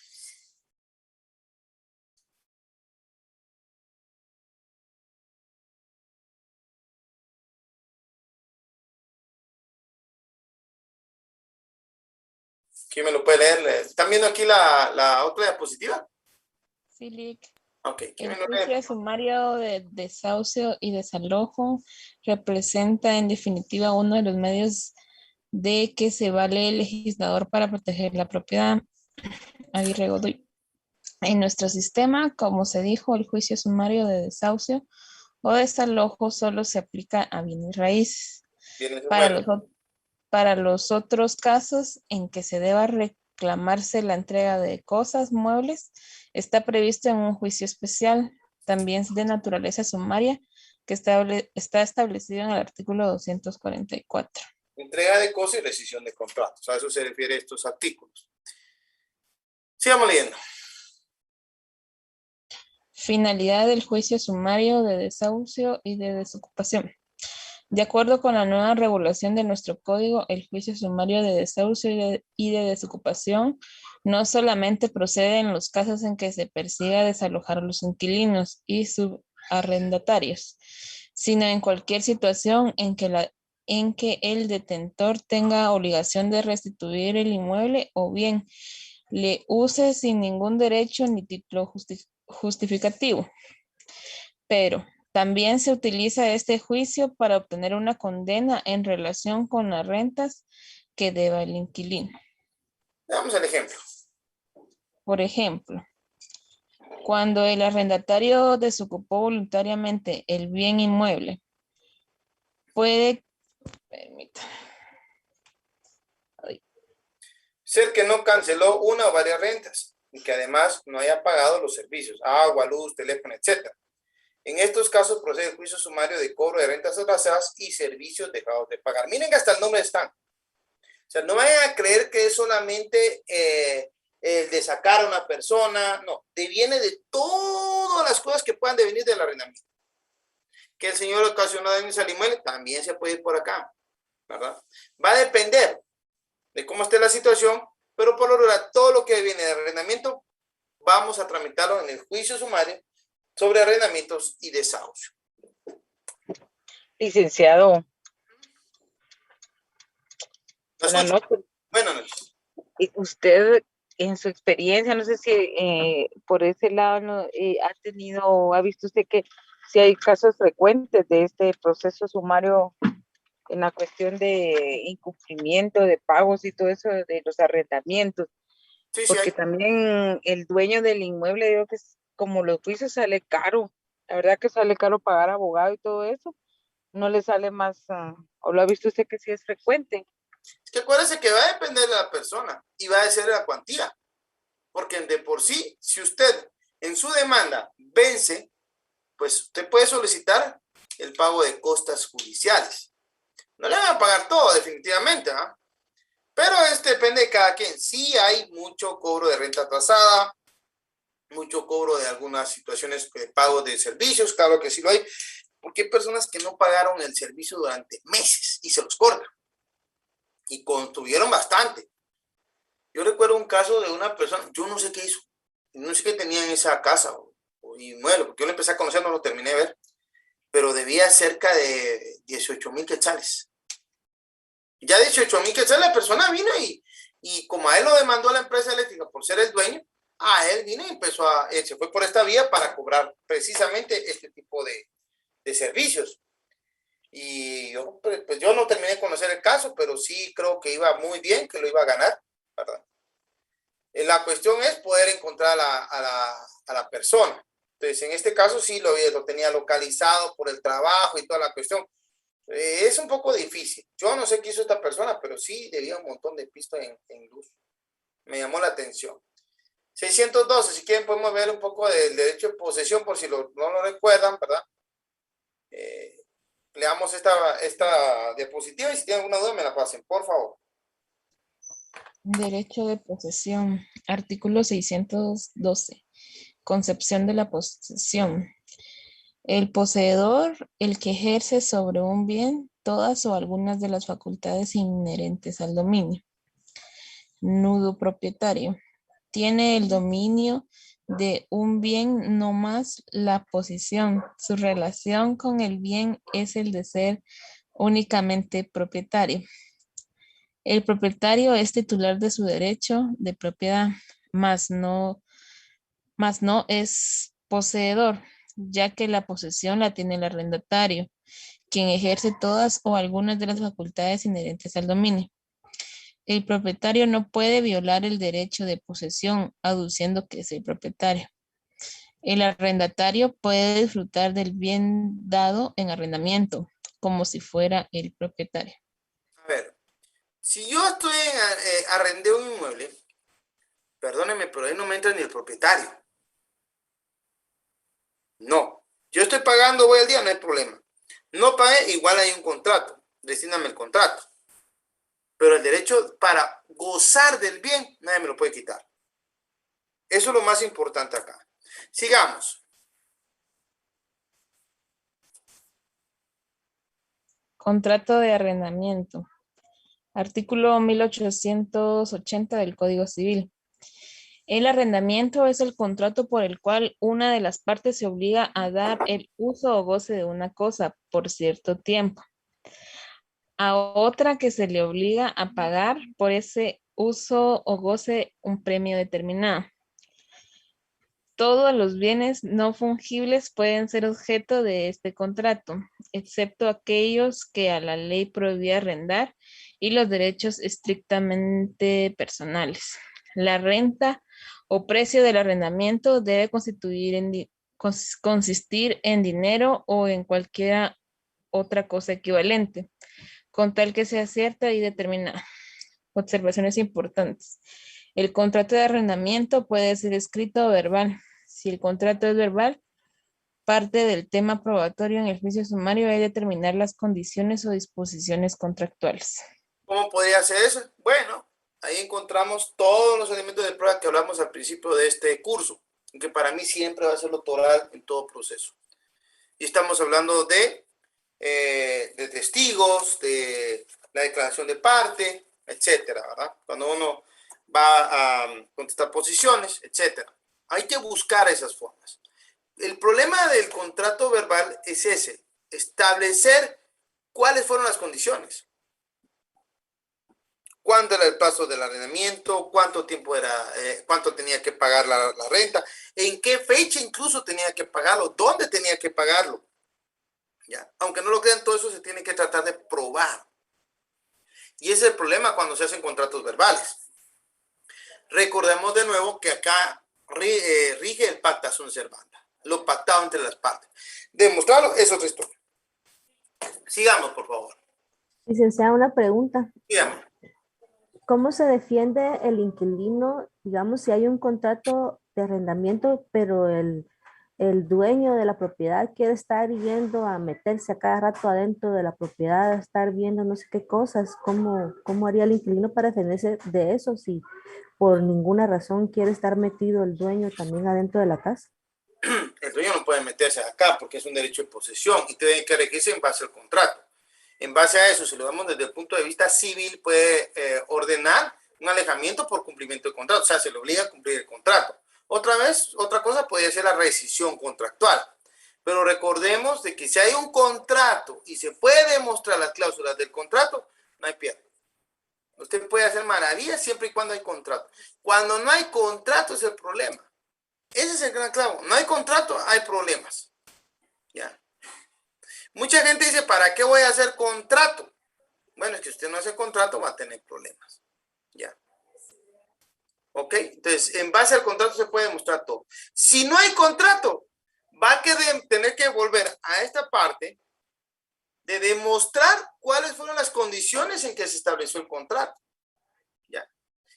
¿Quién me lo puede leer? ¿Están viendo aquí la otra diapositiva? Sí, Lick. Ok. El juicio sumario de desahucio y desalojo representa en definitiva uno de los medios de que se vale el legislador para proteger la propiedad. Aguirre Godoy. En nuestro sistema, como se dijo, el juicio sumario de desahucio o desalojo solo se aplica a bienes raíces. Para los otros casos en que se deba reclamarse la entrega de cosas, muebles, está previsto en un juicio especial, también de naturaleza sumaria, que está establecido en el artículo 244. Entrega de cosas y rescisión de contratos. A eso se refiere estos artículos. Sigamos leyendo. Finalidad del juicio sumario de desahucio y de desocupación. De acuerdo con la nueva regulación de nuestro código, el juicio sumario de desahucio y de desocupación no solamente procede en los casos en que se persiga desalojar a los inquilinos y subarrendatarios, sino en cualquier situación en que el detentor tenga obligación de restituir el inmueble o bien le use sin ningún derecho ni título justificativo. Pero también se utiliza este juicio para obtener una condena en relación con las rentas que deba el inquilino. Veamos el ejemplo. Por ejemplo, cuando el arrendatario desocupó voluntariamente el bien inmueble, puede ser que no canceló una o varias rentas y que además no haya pagado los servicios, agua, luz, teléfono, etc. En estos casos procede el juicio sumario de cobro de rentas atrasadas y servicios dejados de pagar. Miren que hasta el nombre están. O sea, no vayan a creer que es solamente el de sacar a una persona, no, deviene de todas las cosas que puedan devenir del arrendamiento. Que el señor ocasionó daños al inmueble, también se puede ir por acá, ¿verdad? Va a depender de cómo esté la situación, pero por lo general, todo lo que viene de arrendamiento, vamos a tramitarlo en el juicio sumario sobre arrendamientos y desahucio. Licenciado. Buenas noches. Buenas noches. Y usted, en su experiencia, no sé si por ese lado ha visto usted que si hay casos frecuentes de este proceso sumario en la cuestión de incumplimiento de pagos y todo eso de los arrendamientos. Sí, porque también el dueño del inmueble, digo que como los juicios sale caro, la verdad que sale caro pagar abogado y todo eso, no le sale más, o lo ha visto usted que sí es frecuente. Es que acuérdese que va a depender de la persona y va a ser la cuantía, porque de por sí, si usted en su demanda vence, pues usted puede solicitar el pago de costas judiciales. No le van a pagar todo definitivamente, ¿ah? Pero depende de cada quien. Sí hay mucho cobro de renta atrasada, mucho cobro de algunas situaciones de pago de servicios, claro que sí lo hay, porque hay personas que no pagaron el servicio durante meses y se los cortan. Y construyeron bastante. Yo recuerdo un caso de una persona, yo no sé qué hizo, no sé qué tenía en esa casa o inmueble, porque yo lo empecé a conocer, no lo terminé de ver, pero debía cerca de 18,000 quetzales. Ya 18,000 quetzales, la persona vino y como a él lo demandó la empresa eléctrica por ser el dueño, a él vino y empezó se fue por esta vía para cobrar precisamente este tipo de servicios. Y yo, pues yo no terminé de conocer el caso, pero sí creo que iba muy bien, que lo iba a ganar, ¿verdad? La cuestión es poder encontrar a la persona. Entonces, en este caso sí lo tenía localizado por el trabajo y toda la cuestión. Es un poco difícil. Yo no sé qué hizo esta persona, pero sí debía un montón de pistas en luz. Me llamó la atención. 612, si quieren podemos ver un poco del derecho de posesión, por si no lo recuerdan, ¿verdad? Leamos esta diapositiva y si tienen alguna duda me la pasen, por favor. Derecho de posesión. Artículo 612. Concepción de la posesión. El poseedor, el que ejerce sobre un bien todas o algunas de las facultades inherentes al dominio. Nudo propietario. Tiene el dominio de un bien, no más la posesión. Su relación con el bien es el de ser únicamente propietario. El propietario es titular de su derecho de propiedad, mas no es poseedor, ya que la posesión la tiene el arrendatario, quien ejerce todas o algunas de las facultades inherentes al dominio. El propietario no puede violar el derecho de posesión aduciendo que es el propietario. El arrendatario puede disfrutar del bien dado en arrendamiento, como si fuera el propietario. A ver, si yo arrendé un inmueble, perdónenme, pero ahí no me entra ni el propietario. No, yo estoy pagando, voy al día, no hay problema. No pagué, igual hay un contrato, destíname el contrato. Pero el derecho para gozar del bien, nadie me lo puede quitar. Eso es lo más importante acá. Sigamos. Contrato de arrendamiento. Artículo 1880 del Código Civil. El arrendamiento es el contrato por el cual una de las partes se obliga a dar el uso o goce de una cosa por cierto tiempo a otra que se le obliga a pagar por ese uso o goce un premio determinado. Todos los bienes no fungibles pueden ser objeto de este contrato, excepto aquellos que a la ley prohibía arrendar y los derechos estrictamente personales. La renta o precio del arrendamiento debe consistir en dinero o en cualquier otra cosa equivalente, con tal que sea cierta y determinada. Observaciones importantes. El contrato de arrendamiento puede ser escrito o verbal. Si el contrato es verbal, parte del tema probatorio en el juicio sumario es determinar las condiciones o disposiciones contractuales. ¿Cómo podría ser eso? Bueno, ahí encontramos todos los elementos de prueba que hablamos al principio de este curso, que para mí siempre va a ser lo toral en todo proceso. Y estamos hablando de testigos, de la declaración de parte, etcétera, ¿verdad? Cuando uno va a contestar posiciones, etcétera. Hay que buscar esas formas. El problema del contrato verbal es ese, establecer cuáles fueron las condiciones. ¿Cuánto era el plazo del arrendamiento? ¿Cuánto tiempo era? ¿Cuánto tenía que pagar la renta? ¿En qué fecha incluso tenía que pagarlo? ¿Dónde tenía que pagarlo? ¿Ya? Aunque no lo crean, todo eso se tiene que tratar de probar. Y ese es el problema cuando se hacen contratos verbales. Recordemos de nuevo que acá rige el pacta sunt servanda, lo pactado entre las partes. Demostrarlo es otra historia. Sigamos, por favor. Licenciada, una pregunta. Dígame. ¿Cómo se defiende el inquilino, digamos, si hay un contrato de arrendamiento, pero el dueño de la propiedad quiere estar yendo a meterse a cada rato adentro de la propiedad, a estar viendo no sé qué cosas? ¿Cómo haría el inquilino para defenderse de eso si por ninguna razón quiere estar metido el dueño también adentro de la casa? El dueño no puede meterse acá porque es un derecho de posesión y tiene que regirse en base al contrato. En base a eso, si lo vemos desde el punto de vista civil, puede ordenar un alejamiento por cumplimiento del contrato. O sea, se le obliga a cumplir el contrato. Otra cosa podría ser la rescisión contractual. Pero recordemos de que si hay un contrato y se puede demostrar las cláusulas del contrato, no hay pierde. Usted puede hacer maravillas siempre y cuando hay contrato. Cuando no hay contrato es el problema. Ese es el gran clavo. No hay contrato, hay problemas. ¿Ya? Mucha gente dice, ¿para qué voy a hacer contrato? Bueno, es que usted no hace contrato, va a tener problemas. ¿Ya? ¿Ok? Entonces, en base al contrato se puede demostrar todo. Si no hay contrato, va a tener que volver a esta parte de demostrar cuáles fueron las condiciones en que se estableció el contrato. ¿Ya?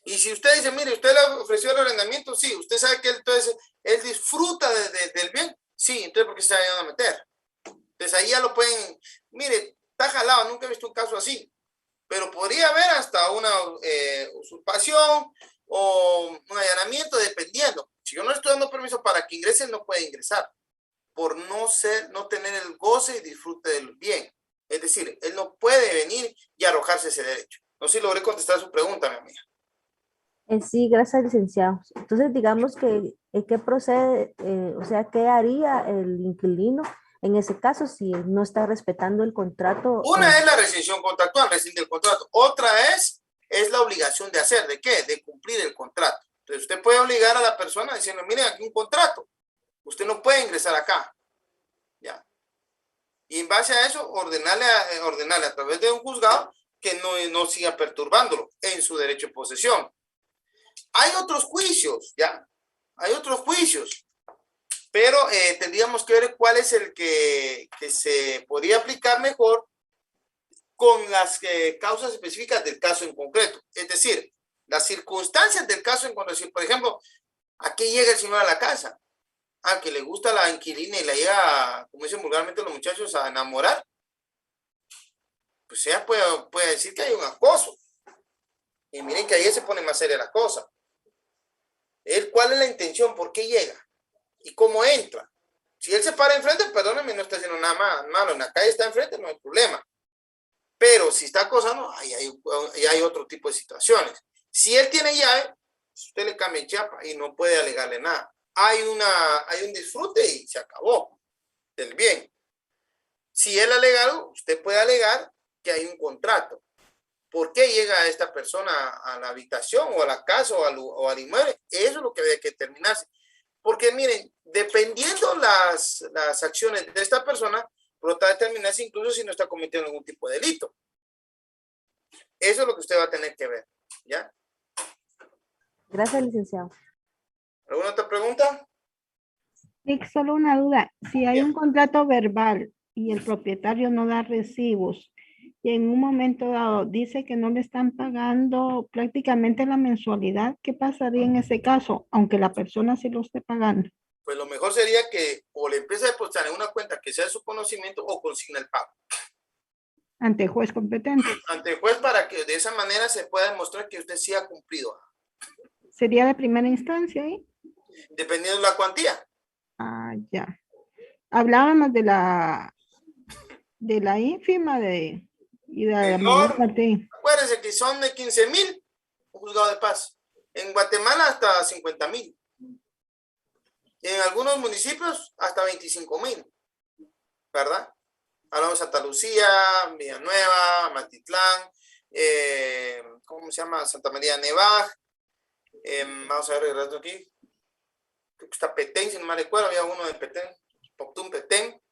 Y si usted dice, mire, usted le ofreció el arrendamiento, sí, usted sabe que entonces él disfruta del bien, sí, entonces ¿por qué se vayan a meter? Entonces ahí ya lo pueden, mire, está jalado, nunca he visto un caso así, pero podría haber hasta una usurpación o un allanamiento, dependiendo. Si yo no estoy dando permiso para que ingrese, no puede ingresar, por no tener el goce y disfrute del bien. Es decir, él no puede venir y arrojarse ese derecho. No sé si logré contestar su pregunta, mi amiga. Sí, gracias, licenciado. Entonces, digamos que, ¿qué procede? O sea, ¿qué haría el inquilino en ese caso si no está respetando el contrato? Una es la rescisión contractual, rescinde el contrato. Otra es la obligación de hacer, ¿de qué? De cumplir el contrato. Entonces, usted puede obligar a la persona diciendo, miren, aquí un contrato. Usted no puede ingresar acá. ¿Ya? Y en base a eso, ordenarle a través de un juzgado que no siga perturbándolo en su derecho de posesión. Hay otros juicios, ¿ya? Hay otros juicios. Pero tendríamos que ver cuál es el que se podría aplicar mejor con las causas específicas del caso en concreto. Es decir, las circunstancias del caso en concreto. Por ejemplo, ¿a qué llega el señor a la casa? ¿A que le gusta la inquilina y la llega, como dicen vulgarmente los muchachos, a enamorar? Pues ella puede decir que hay un acoso. Y miren que ahí se pone más seria la cosa. ¿Cuál es la intención? ¿Por qué llega? ¿Y cómo entra? Si él se para enfrente, perdónenme, no está haciendo nada malo. En la calle está enfrente, no hay problema. Pero si está acosando, ahí hay otro tipo de situaciones. Si él tiene llave, usted le cambia el chapa y no puede alegarle nada. Hay un disfrute y se acabó del bien. Si él ha alegado, usted puede alegar que hay un contrato. ¿Por qué llega esta persona a la habitación o a la casa o al inmueble? Eso es lo que debe que determinarse. Porque miren, dependiendo las acciones de esta persona, podrá determinarse incluso si no está cometiendo ningún tipo de delito. Eso es lo que usted va a tener que ver. ¿Ya? Gracias, licenciado. ¿Alguna otra pregunta? Sí, solo una duda. Si hay un contrato verbal y el propietario no da recibos y en un momento dado dice que no le están pagando prácticamente la mensualidad, ¿qué pasaría en ese caso, aunque la persona sí lo esté pagando? Pues lo mejor sería que o le empiece a depositar en una cuenta que sea de su conocimiento o consigna el pago. Ante el juez competente. Ante el juez para que de esa manera se pueda demostrar que usted sí ha cumplido. ¿Sería de primera instancia ahí? Dependiendo de la cuantía. Ah, ya. Hablábamos de la ínfima y de la Menor, menor cuantía. acuérdense que son de 15,000 un juzgado de paz. En Guatemala hasta 50,000. En algunos municipios hasta 25,000. ¿Verdad? Hablamos de Santa Lucía, Villanueva, Matitlán, ¿cómo se llama? Santa María Nevaj. Vamos a ver el resto aquí. Creo que está Petén, si no me recuerdo, había uno de Petén, Poctún Petén.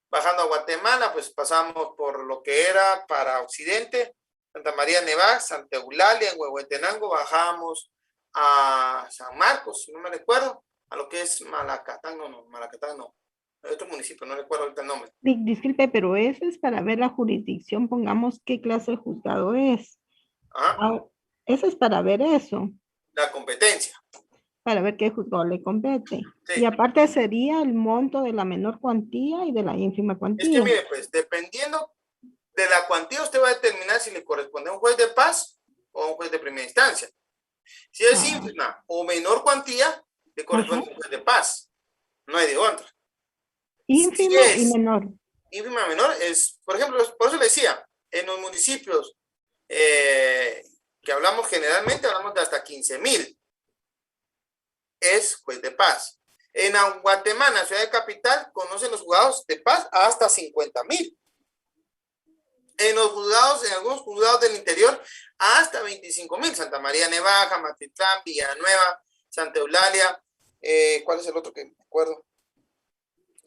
Bajando a Guatemala, pues pasamos por lo que era para Occidente, Santa María Nevaj, Santa Eulalia, en Huehuetenango, bajamos a San Marcos, si no me recuerdo, a lo que es Malacatán, Malacatán no. Otro municipio, no recuerdo ahorita el nombre. Disculpe, pero eso es para ver la jurisdicción, pongamos qué clase de juzgado es. Eso es para ver eso. La competencia. Para ver qué juzgado le compete. Sí. Y aparte sería el monto de la menor cuantía y de la ínfima cuantía. Es que mire, pues, dependiendo de la cuantía, usted va a determinar si le corresponde a un juez de paz o a un juez de primera instancia. Si es ínfima o menor cuantía, le corresponde a un juez de paz. No hay de otra. Ínfima Si y menor. Ínfima menor es, por ejemplo, por eso le decía, en los municipios que hablamos generalmente, hablamos de hasta 15,000. Es juez de paz. En Guatemala, ciudad de capital, conocen los juzgados de paz hasta 50,000. En los juzgados, en algunos juzgados del interior, hasta 25,000. Santa María Nevaja, Matitlán, Villanueva, Santa Eulalia, ¿cuál es el otro que me acuerdo?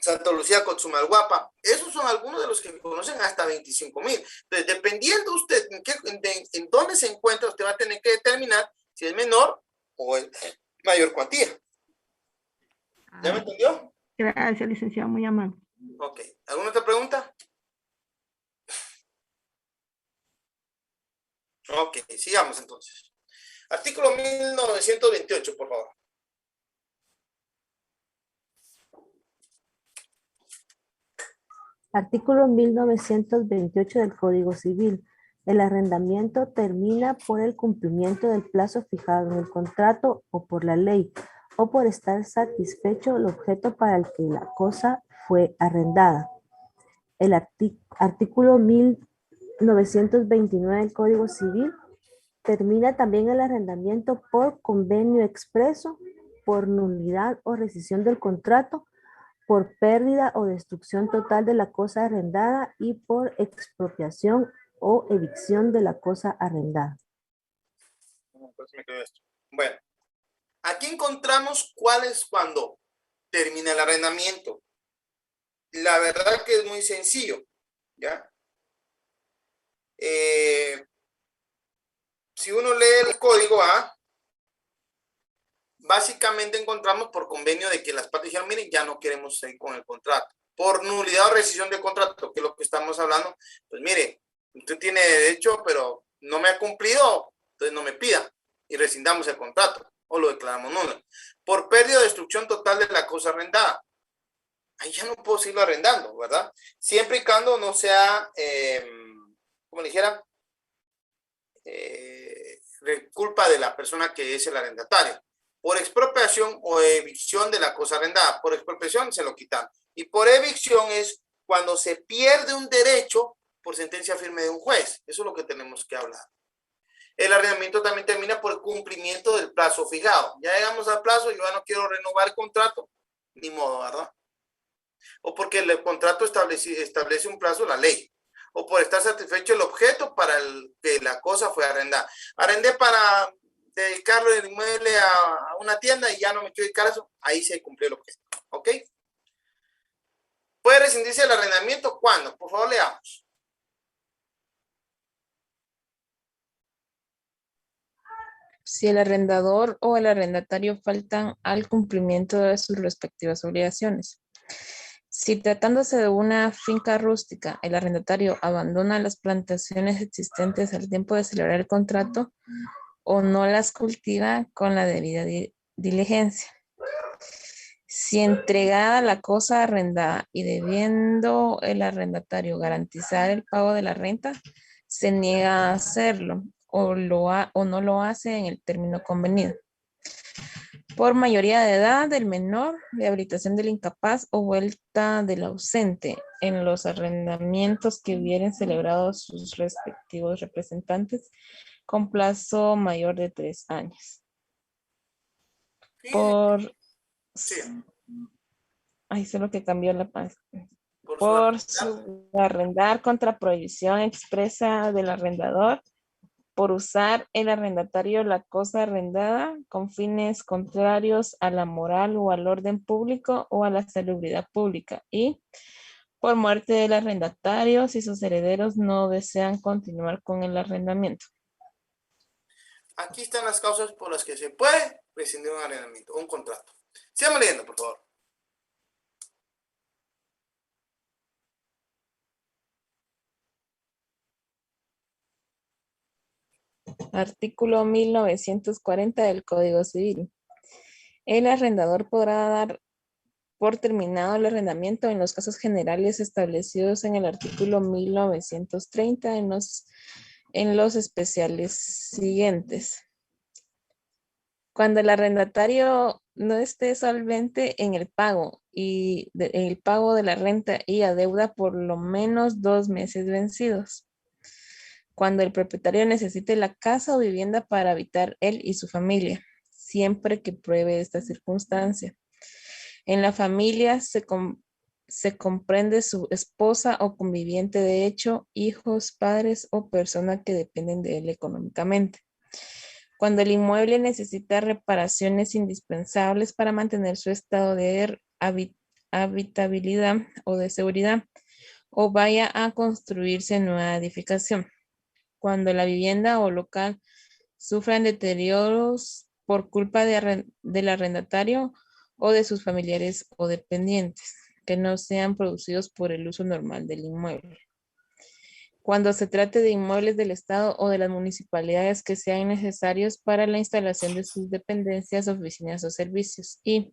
Santa Lucía, Cotzumalguapa. Esos son algunos de los que conocen hasta 25,000. Entonces, dependiendo usted en dónde se encuentra, usted va a tener que determinar si es menor o es mayor cuantía. ¿Ya me entendió? Gracias, licenciado, muy amable. Ok. ¿Alguna otra pregunta? Ok, sigamos entonces. Artículo 1928, por favor. Artículo 1928 del Código Civil. El arrendamiento termina por el cumplimiento del plazo fijado en el contrato o por la ley, o por estar satisfecho el objeto para el que la cosa fue arrendada. El artículo 1929 del Código Civil termina también el arrendamiento por convenio expreso, por nulidad o rescisión del contrato, por pérdida o destrucción total de la cosa arrendada y por expropiación o evicción de la cosa arrendada. Bueno, aquí encontramos cuál es cuando termina el arrendamiento. La verdad que es muy sencillo, ¿ya? Si uno lee el código A, básicamente encontramos por convenio de que las partes dijeron, miren, ya no queremos seguir con el contrato. Por nulidad o rescisión de contrato, que es lo que estamos hablando, pues mire, usted tiene derecho, pero no me ha cumplido, entonces no me pida y rescindamos el contrato o lo declaramos nulo. Por pérdida o destrucción total de la cosa arrendada. Ahí ya no puedo seguirlo arrendando, ¿verdad? Siempre y cuando no sea, como le dijera, culpa de la persona que es el arrendatario. Por expropiación o evicción de la cosa arrendada. Por expropiación se lo quitan. Y por evicción es cuando se pierde un derecho por sentencia firme de un juez. Eso es lo que tenemos que hablar. El arrendamiento también termina por el cumplimiento del plazo fijado. Ya llegamos al plazo, yo ya no quiero renovar el contrato, ni modo, ¿verdad? O porque el contrato establece un plazo, la ley. O por estar satisfecho el objeto para el que la cosa fue arrendada. Arrendé para dedicarlo el inmueble a una tienda y ya no me quiero dedicar a eso. Ahí se cumplió el objeto. ¿Ok? ¿Puede rescindirse el arrendamiento? ¿Cuándo? Por favor, leamos. Si el arrendador o el arrendatario faltan al cumplimiento de sus respectivas obligaciones. Si tratándose de una finca rústica, el arrendatario abandona las plantaciones existentes al tiempo de celebrar el contrato o no las cultiva con la debida diligencia. Si entregada la cosa arrendada y debiendo el arrendatario garantizar el pago de la renta, se niega a hacerlo o no lo hace en el término convenido. Por mayoría de edad del menor, rehabilitación del incapaz o vuelta del ausente en los arrendamientos que hubieren celebrado sus respectivos representantes con plazo mayor de 3 años. Por... Ahí solo que cambió la página. Por arrendar contra prohibición expresa del arrendador, por usar el arrendatario la cosa arrendada con fines contrarios a la moral o al orden público o a la salubridad pública, y por muerte del arrendatario si sus herederos no desean continuar con el arrendamiento. Aquí están las causas por las que se puede rescindir un arrendamiento, un contrato. Sigamos leyendo, por favor. Artículo 1940 del Código Civil. El arrendador podrá dar por terminado el arrendamiento en los casos generales establecidos en el artículo 1930 en los especiales siguientes. Cuando el arrendatario no esté solvente en el pago de la renta y adeuda por lo menos 2 meses vencidos. Cuando el propietario necesite la casa o vivienda para habitar él y su familia, siempre que pruebe esta circunstancia. En la familia se comprende su esposa o conviviente de hecho, hijos, padres o personas que dependen de él económicamente. Cuando el inmueble necesita reparaciones indispensables para mantener su estado de habitabilidad o de seguridad, o vaya a construirse nueva edificación. Cuando la vivienda o local sufran deterioros por culpa del arrendatario o de sus familiares o dependientes, que no sean producidos por el uso normal del inmueble. Cuando se trate de inmuebles del Estado o de las municipalidades que sean necesarios para la instalación de sus dependencias, oficinas o servicios. Y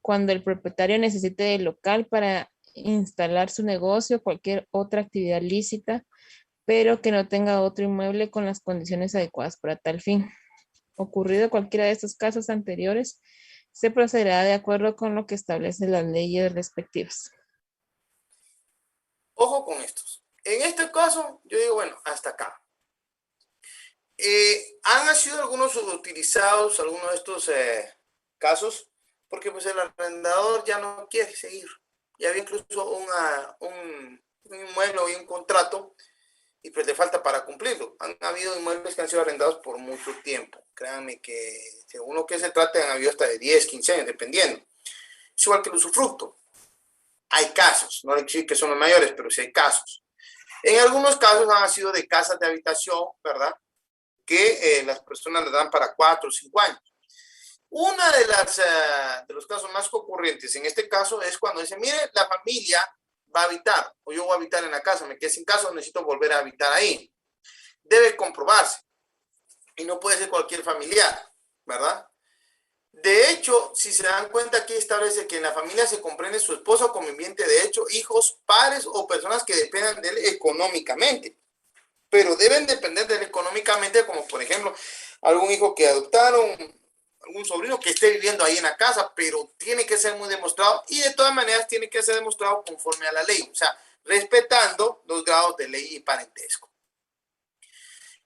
cuando el propietario necesite el local para instalar su negocio o cualquier otra actividad lícita, pero que no tenga otro inmueble con las condiciones adecuadas para tal fin. Ocurrido cualquiera de estos casos anteriores, se procederá de acuerdo con lo que establecen las leyes respectivas. Ojo con estos. En este caso, yo digo, bueno, hasta acá. Han sido algunos utilizados, algunos de estos casos, porque pues el arrendador ya no quiere seguir. Ya había incluso un inmueble y un contrato y pues le falta para cumplirlo. Han habido inmuebles que han sido arrendados por mucho tiempo. Créanme que según lo que se trate han habido hasta de 10, 15 años, dependiendo. Es igual que el usufructo. Hay casos, no les digo que son los mayores, pero sí hay casos. En algunos casos han sido de casas de habitación, ¿verdad? Que las personas le dan para 4 o 5 años. Una de los casos más concurrentes en este caso es cuando dice, mire, la familia va a habitar, o yo voy a habitar en la casa, me quedé sin casa, necesito volver a habitar ahí. Debe comprobarse. Y no puede ser cualquier familiar, ¿verdad? De hecho, si se dan cuenta, aquí establece que en la familia se comprende su esposo conviviente de hecho, hijos, padres o personas que dependan de él económicamente. Pero deben depender de él económicamente, como por ejemplo, algún hijo que adoptaron, algún sobrino que esté viviendo ahí en la casa, pero tiene que ser muy demostrado y de todas maneras tiene que ser demostrado conforme a la ley, o sea, respetando los grados de ley y parentesco.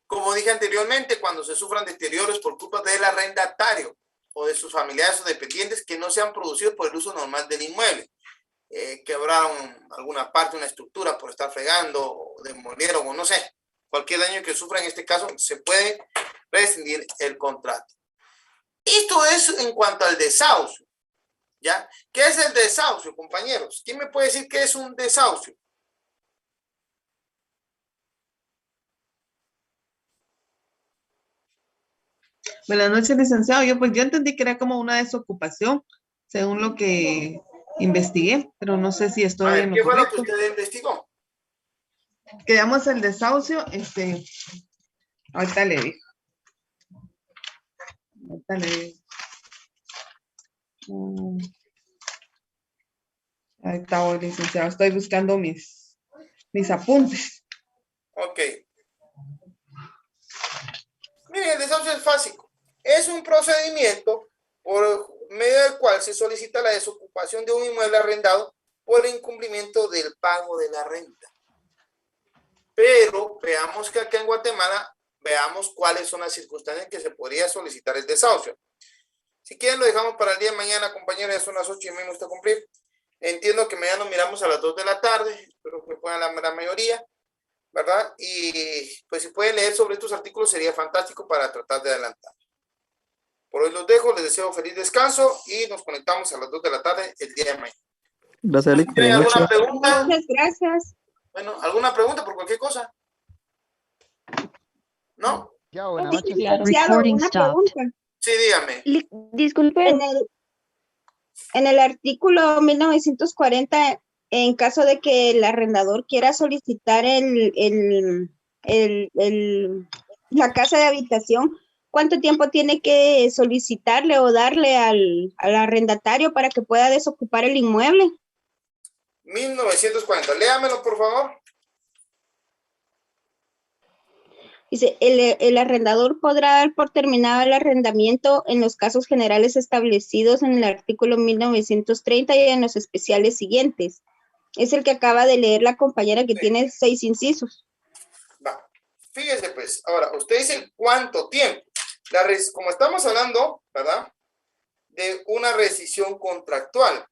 Como dije anteriormente, cuando se sufran deterioros por culpa del arrendatario o de sus familiares o dependientes que no se han producido por el uso normal del inmueble, quebraron alguna parte, una estructura por estar fregando, o demolieron o no sé, cualquier daño que sufra en este caso, se puede rescindir el contrato. Esto es en cuanto al desahucio, ¿ya? ¿Qué es el desahucio, compañeros? ¿Quién me puede decir qué es un desahucio? Buenas noches, licenciado. Yo entendí que era como una desocupación, según lo que investigué, pero no sé si estoy en lo ¿Qué fue lo correcto. que usted investigó? Quedamos el desahucio, ahorita le digo. Ahorita le digo. Ahí está, licenciado. Estoy buscando mis apuntes. Ok. Miren, el desahucio es fácil. Es un procedimiento por medio del cual se solicita la desocupación de un inmueble arrendado por incumplimiento del pago de la renta. Pero veamos que acá en Guatemala, veamos cuáles son las circunstancias que se podría solicitar el desahucio. Si quieren lo dejamos para el día de mañana, compañeros, ya son las 8:30, me gusta cumplir. Entiendo que mañana nos miramos a las 2 de la tarde, espero que puedan la mayoría, ¿verdad? Y pues si pueden leer sobre estos artículos sería fantástico para tratar de adelantar. Por hoy los dejo, les deseo feliz descanso y nos conectamos a las 2 de la tarde el día de mañana. Gracias, Lic. ¿Tienen Buenas alguna noches. pregunta? Muchas gracias. Bueno, ¿alguna pregunta por cualquier cosa? ¿No? Ya, buenas Sí, noches. claro. Recording Una stopped. pregunta. Sí, dígame. Disculpe, En el artículo 1940, en caso de que el arrendador quiera solicitar la casa de habitación, ¿cuánto tiempo tiene que solicitarle o darle al arrendatario para que pueda desocupar el inmueble? 1940. Léamelo, por favor. Dice, el arrendador podrá dar por terminado el arrendamiento en los casos generales establecidos en el artículo 1930 y en los especiales siguientes. Es el que acaba de leer la compañera que tiene 6 incisos. Va. Fíjese, pues, ahora, usted dice cuánto tiempo. Como estamos hablando, ¿verdad? De una rescisión contractual.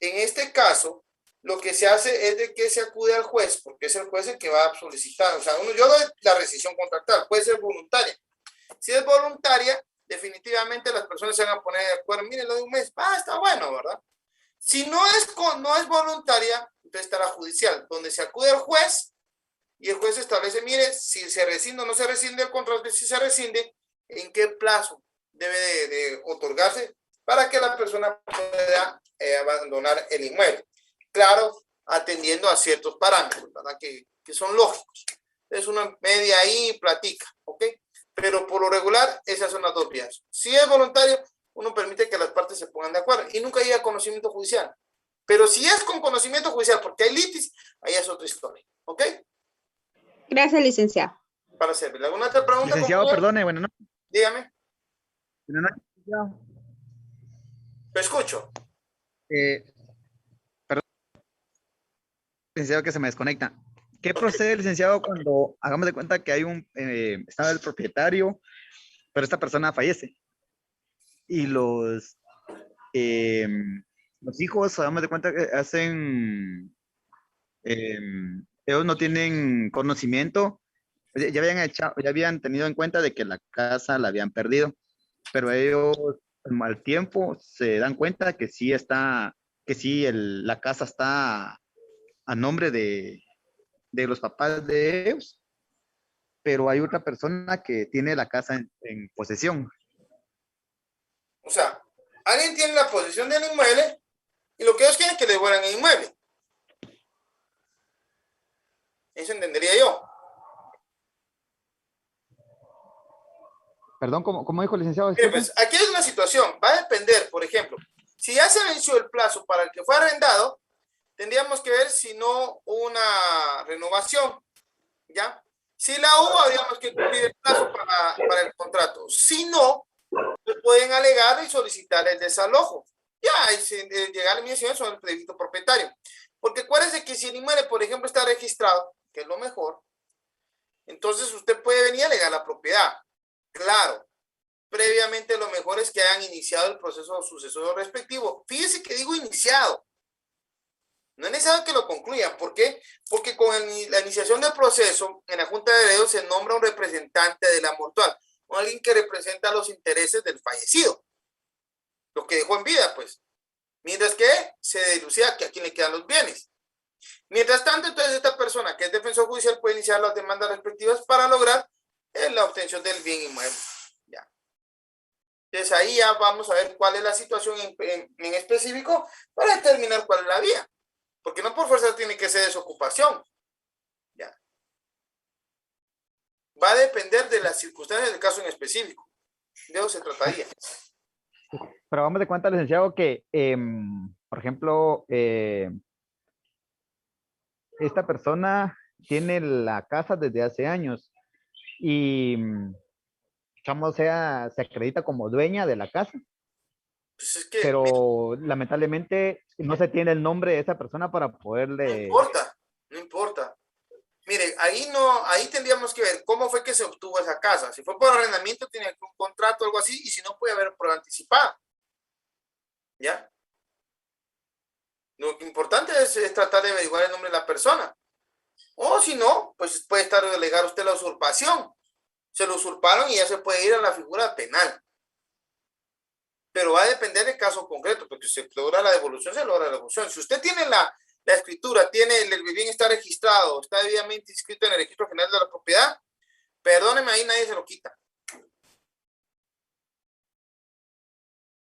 En este caso, lo que se hace es de que se acude al juez, porque es el juez el que va a solicitar. O sea, yo doy la rescisión contractual, puede ser voluntaria. Si es voluntaria, definitivamente las personas se van a poner de acuerdo. Miren, lo de un mes, está bueno, ¿verdad? Si no es voluntaria, entonces está la judicial, donde se acude al juez y el juez establece, mire, si se rescinde o no se rescinde el contrato, si se rescinde, en qué plazo debe de otorgarse para que la persona pueda abandonar el inmueble. Claro, atendiendo a ciertos parámetros, ¿verdad? Que son lógicos. Es una media ahí y platica, ¿ok? Pero por lo regular, esas son las dos vías. Si es voluntario, uno permite que las partes se pongan de acuerdo y nunca llega a conocimiento judicial. Pero si es con conocimiento judicial, porque hay litis, ahí es otra historia, ¿ok? Gracias, licenciado. Para servirle. ¿Alguna otra pregunta? Licenciado, compañero? perdone, buenas noches. Dígame. Buenas noches, licenciado. Lo escucho. Perdón, licenciado, que se me desconecta. ¿Qué procede, licenciado, cuando hagamos de cuenta que hay está el propietario, pero esta persona fallece? Y los hijos, hagamos de cuenta que ellos no tienen conocimiento, ya habían tenido en cuenta de que la casa la habían perdido, pero ellos al tiempo se dan cuenta que sí la casa está a nombre de los papás de ellos, pero hay otra persona que tiene la casa en posesión. O sea, alguien tiene la posesión del inmueble y lo que ellos quieren es que le devuelvan el inmueble. Eso entendería yo. Perdón, ¿cómo dijo el licenciado? Mire, pues, aquí hay una situación. Va a depender, por ejemplo, si ya se venció el plazo para el que fue arrendado, tendríamos que ver si no hubo una renovación, ¿ya? Si la hubo, habríamos que cumplir el plazo para el contrato. Si no, pueden alegar y solicitar el desalojo. Ya, llegar a la mediación sobre el predicto propietario. Porque acuérdense que si el inmueble, por ejemplo, está registrado, que es lo mejor, entonces usted puede venir a alegar la propiedad. Claro, previamente lo mejor es que hayan iniciado el proceso sucesorio respectivo. Fíjese que digo iniciado. No es necesario que lo concluyan. ¿Por qué? Porque con la iniciación del proceso, en la Junta de Herederos se nombra un representante de la mortual, o alguien que representa los intereses del fallecido, lo que dejó en vida, pues. Mientras que se deducía que a quién le quedan los bienes. Mientras tanto, entonces esta persona que es defensor judicial puede iniciar las demandas respectivas para lograr la obtención del bien inmueble. Ya. Entonces ahí ya vamos a ver cuál es la situación en específico para determinar cuál es la vía. Porque no por fuerza tiene que ser desocupación. Ya. Va a depender de las circunstancias del caso en específico. De eso se trataría. Pero vamos de cuenta, licenciado, que, por ejemplo, esta persona tiene la casa desde hace años y, chamo, se acredita como dueña de la casa, Pues es que pero lamentablemente no se tiene el nombre de esa persona para poderle... no importa. Mire, ahí tendríamos que ver cómo fue que se obtuvo esa casa. Si fue por arrendamiento, tenía un contrato o algo así, y si no, puede haber por anticipada. ¿Ya? Lo importante es tratar de averiguar el nombre de la persona. O si no, pues puede estar delegado usted la usurpación. Se lo usurparon y ya se puede ir a la figura penal. Pero va a depender del caso concreto, porque si se logra la devolución, se logra la devolución. Si usted tiene la escritura, tiene el bien está registrado, está debidamente inscrito en el registro general de la propiedad, perdóneme, ahí nadie se lo quita.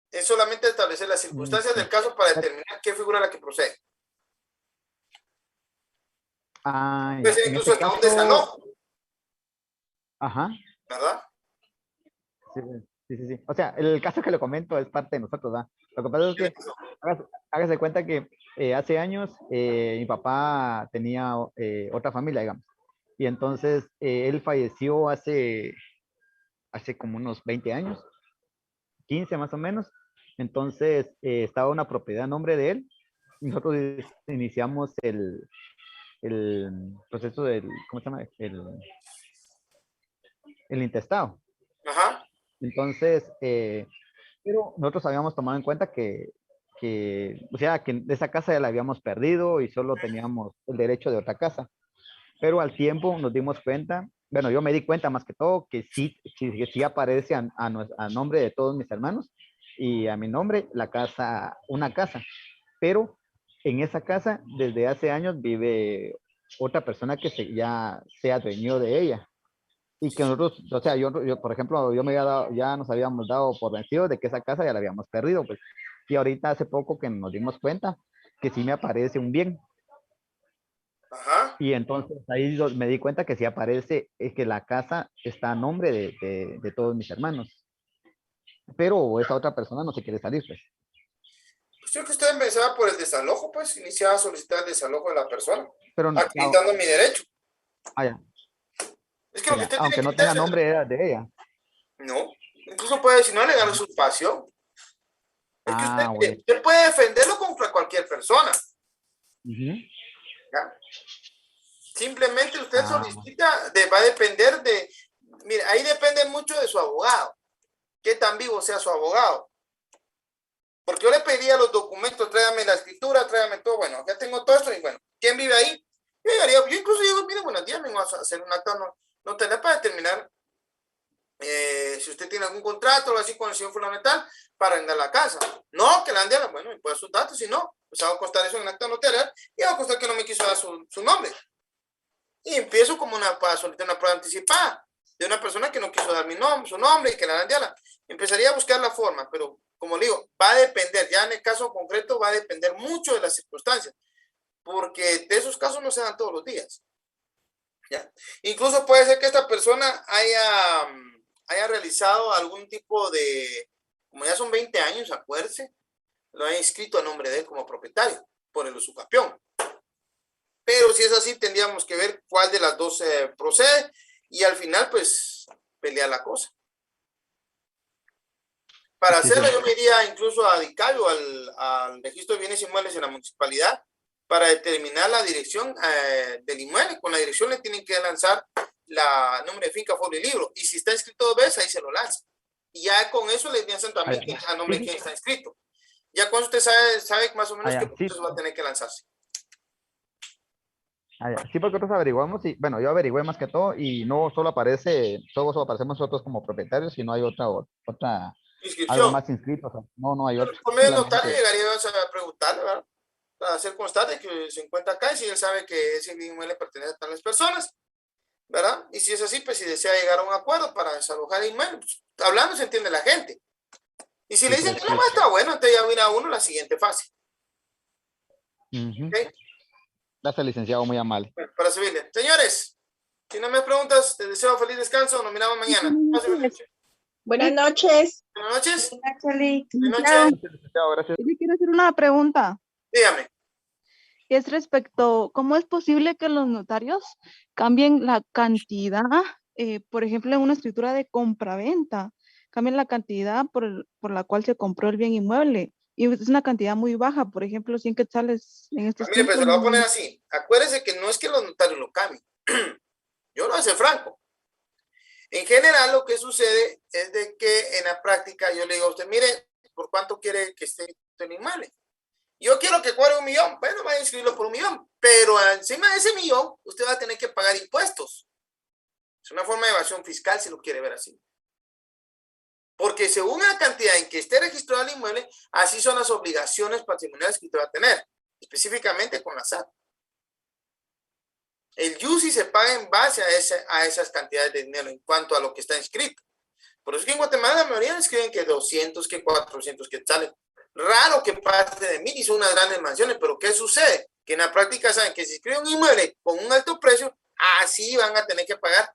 Es solamente establecer las circunstancias del caso para determinar qué figura es la que procede. Puede ser incluso hasta un desalojo. Ajá. ¿Verdad? Sí. O sea, el caso que le comento es parte de nosotros, ¿verdad? Lo que pasa es que hágase cuenta que hace años mi papá tenía otra familia, digamos. Y entonces él falleció hace como unos 20 años, 15 más o menos. Entonces estaba una propiedad a nombre de él. Nosotros iniciamos el proceso del, ¿cómo se llama? El intestado. Ajá. Entonces, pero nosotros habíamos tomado en cuenta o sea, que esa casa ya la habíamos perdido y solo teníamos el derecho de otra casa. Pero al tiempo nos dimos cuenta, bueno, yo me di cuenta más que todo que sí aparece a nombre de todos mis hermanos y a mi nombre una casa. Pero en esa casa desde hace años vive otra persona que ya se adueñó de ella. Y que nosotros, o sea, yo por ejemplo, ya nos habíamos dado por vencidos de que esa casa ya la habíamos perdido, pues. Y ahorita hace poco que nos dimos cuenta que sí me aparece un bien. Ajá. Y entonces ahí me di cuenta que sí aparece que la casa está a nombre de todos mis hermanos. Pero esa otra persona no se quiere salir, pues. Pues yo que usted empezaba por el desalojo, pues iniciaba a solicitar el desalojo de la persona. Pero acreditando mi derecho. Ya. Es que lo que usted Aunque tiene no que tenga hacer, nombre de ella. No, incluso puede decir, no le gana usurpación. Es que Bueno. usted puede defenderlo contra cualquier persona. ¿Ya? Simplemente usted solicita, va a depender mire, ahí depende mucho de su abogado. Qué tan vivo sea su abogado. Porque yo le pediría los documentos, tráigame la escritura, tráigame todo. Bueno, ya tengo todo esto y bueno, ¿quién vive ahí? Yo incluso digo, mire, buenos días, vengo a hacer un acta notarial para determinar si usted tiene algún contrato o así con el señor fundamental para vender la casa. No, que la venda, bueno, me puede dar sus datos, si no, pues hago constar eso en acta notarial y hago constar que no me quiso dar su nombre. Y empiezo como para solicitar una prueba anticipada de una persona que no quiso dar su nombre y que la vendiera. Empezaría a buscar la forma, pero como le digo, va a depender, ya en el caso concreto va a depender mucho de las circunstancias, porque de esos casos no se dan todos los días. ¿Ya? Incluso puede ser que esta persona haya realizado algún tipo de, como ya son 20 años, acuérdese, lo haya inscrito a nombre de él como propietario por el usucapión. Pero si es así, tendríamos que ver cuál de las dos procede y al final, pues, pelear la cosa. Para hacerlo, yo me iría incluso a DICAL o al registro de bienes inmuebles en la municipalidad para determinar la dirección del inmueble. Con la dirección le tienen que lanzar la nombre de finca, folio y libro. Y si está inscrito 2 veces, ahí se lo lanza. Y ya con eso le lanzan también a nombre de quien está inscrito. Ya cuando usted sabe más o menos qué proceso va a tener que lanzarse. Sí, porque nosotros averiguamos y, bueno, yo averigüé más que todo y no solo aparecemos nosotros como propietarios, sino hay otra algo más inscrito. O sea, no hay otro. Por medio del notario llegaría a preguntarle, ¿verdad? Para hacer constar que se encuentra acá y si él sabe que ese inmueble pertenece a tales personas, ¿verdad? Y si es así, pues si desea llegar a un acuerdo para desalojar el inmueble, pues, hablando se entiende la gente. Y si le dicen que no está bueno, entonces ya viene a uno la siguiente fase. ¿Okay? Gracias, licenciado, muy amable. Bueno, para servirle. Señores, si no me preguntas, te deseo feliz descanso. Nos miramos mañana. Buenas noches. Buenas noches. Buenas noches. Buenas noches. Gracias. Yo quiero hacer una pregunta. Dígame. es respecto, ¿cómo es posible que los notarios cambien la cantidad, por ejemplo, en una escritura de compraventa, cambien la cantidad por la cual se compró el bien inmueble? Y es una cantidad muy baja, por ejemplo, 100 quetzales en estos Mire, pues tiempos. se lo voy a poner así. Acuérdese que no es que los notarios lo cambien. Yo lo hace franco. En general, lo que sucede es de que en la práctica yo le digo a usted, mire, ¿por cuánto quiere que esté el inmueble? Yo quiero que cobre 1 millón. Bueno, va a inscribirlo por 1 millón. Pero encima de ese millón, usted va a tener que pagar impuestos. Es una forma de evasión fiscal si lo quiere ver así. Porque según la cantidad en que esté registrado el inmueble, así son las obligaciones patrimoniales que usted va a tener, específicamente con la SAT. El UCI se paga en base a esas cantidades de dinero en cuanto a lo que está inscrito. Por eso es que en Guatemala la mayoría escriben que 200, que 400 quetzales. Raro que pase de 1000 y son unas grandes mansiones, pero ¿qué sucede? Que en la práctica saben que si escriben un inmueble con un alto precio, así van a tener que pagar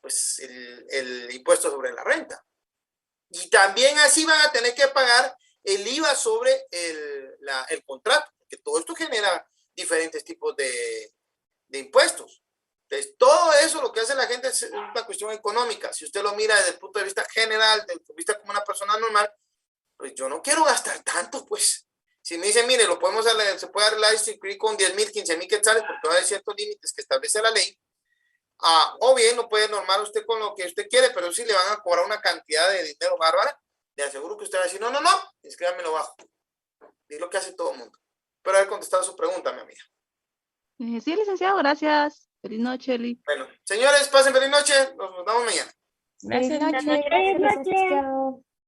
pues, el impuesto sobre la renta. Y también así van a tener que pagar el IVA sobre el contrato, porque todo esto genera diferentes tipos de impuestos. Entonces, todo eso lo que hace la gente es una cuestión económica. Si usted lo mira desde el punto de vista general, desde el punto de vista como una persona normal, pues yo no quiero gastar tanto, pues. Si me dicen, mire, se puede arreglar este con 10,000, 15,000 quetzales, porque va a haber ciertos límites que establece la ley. O bien lo puede normar usted con lo que usted quiere, pero si le van a cobrar una cantidad de dinero bárbara, le aseguro que usted va a decir, no, inscríbamelo bajo. Es lo que hace todo el mundo. Espero haber contestado su pregunta, mi amiga. Sí, licenciado, gracias. Feliz noche, Eli. Bueno, señores, pasen feliz noche. Nos vemos mañana. Gracias. Feliz noche, licenciado.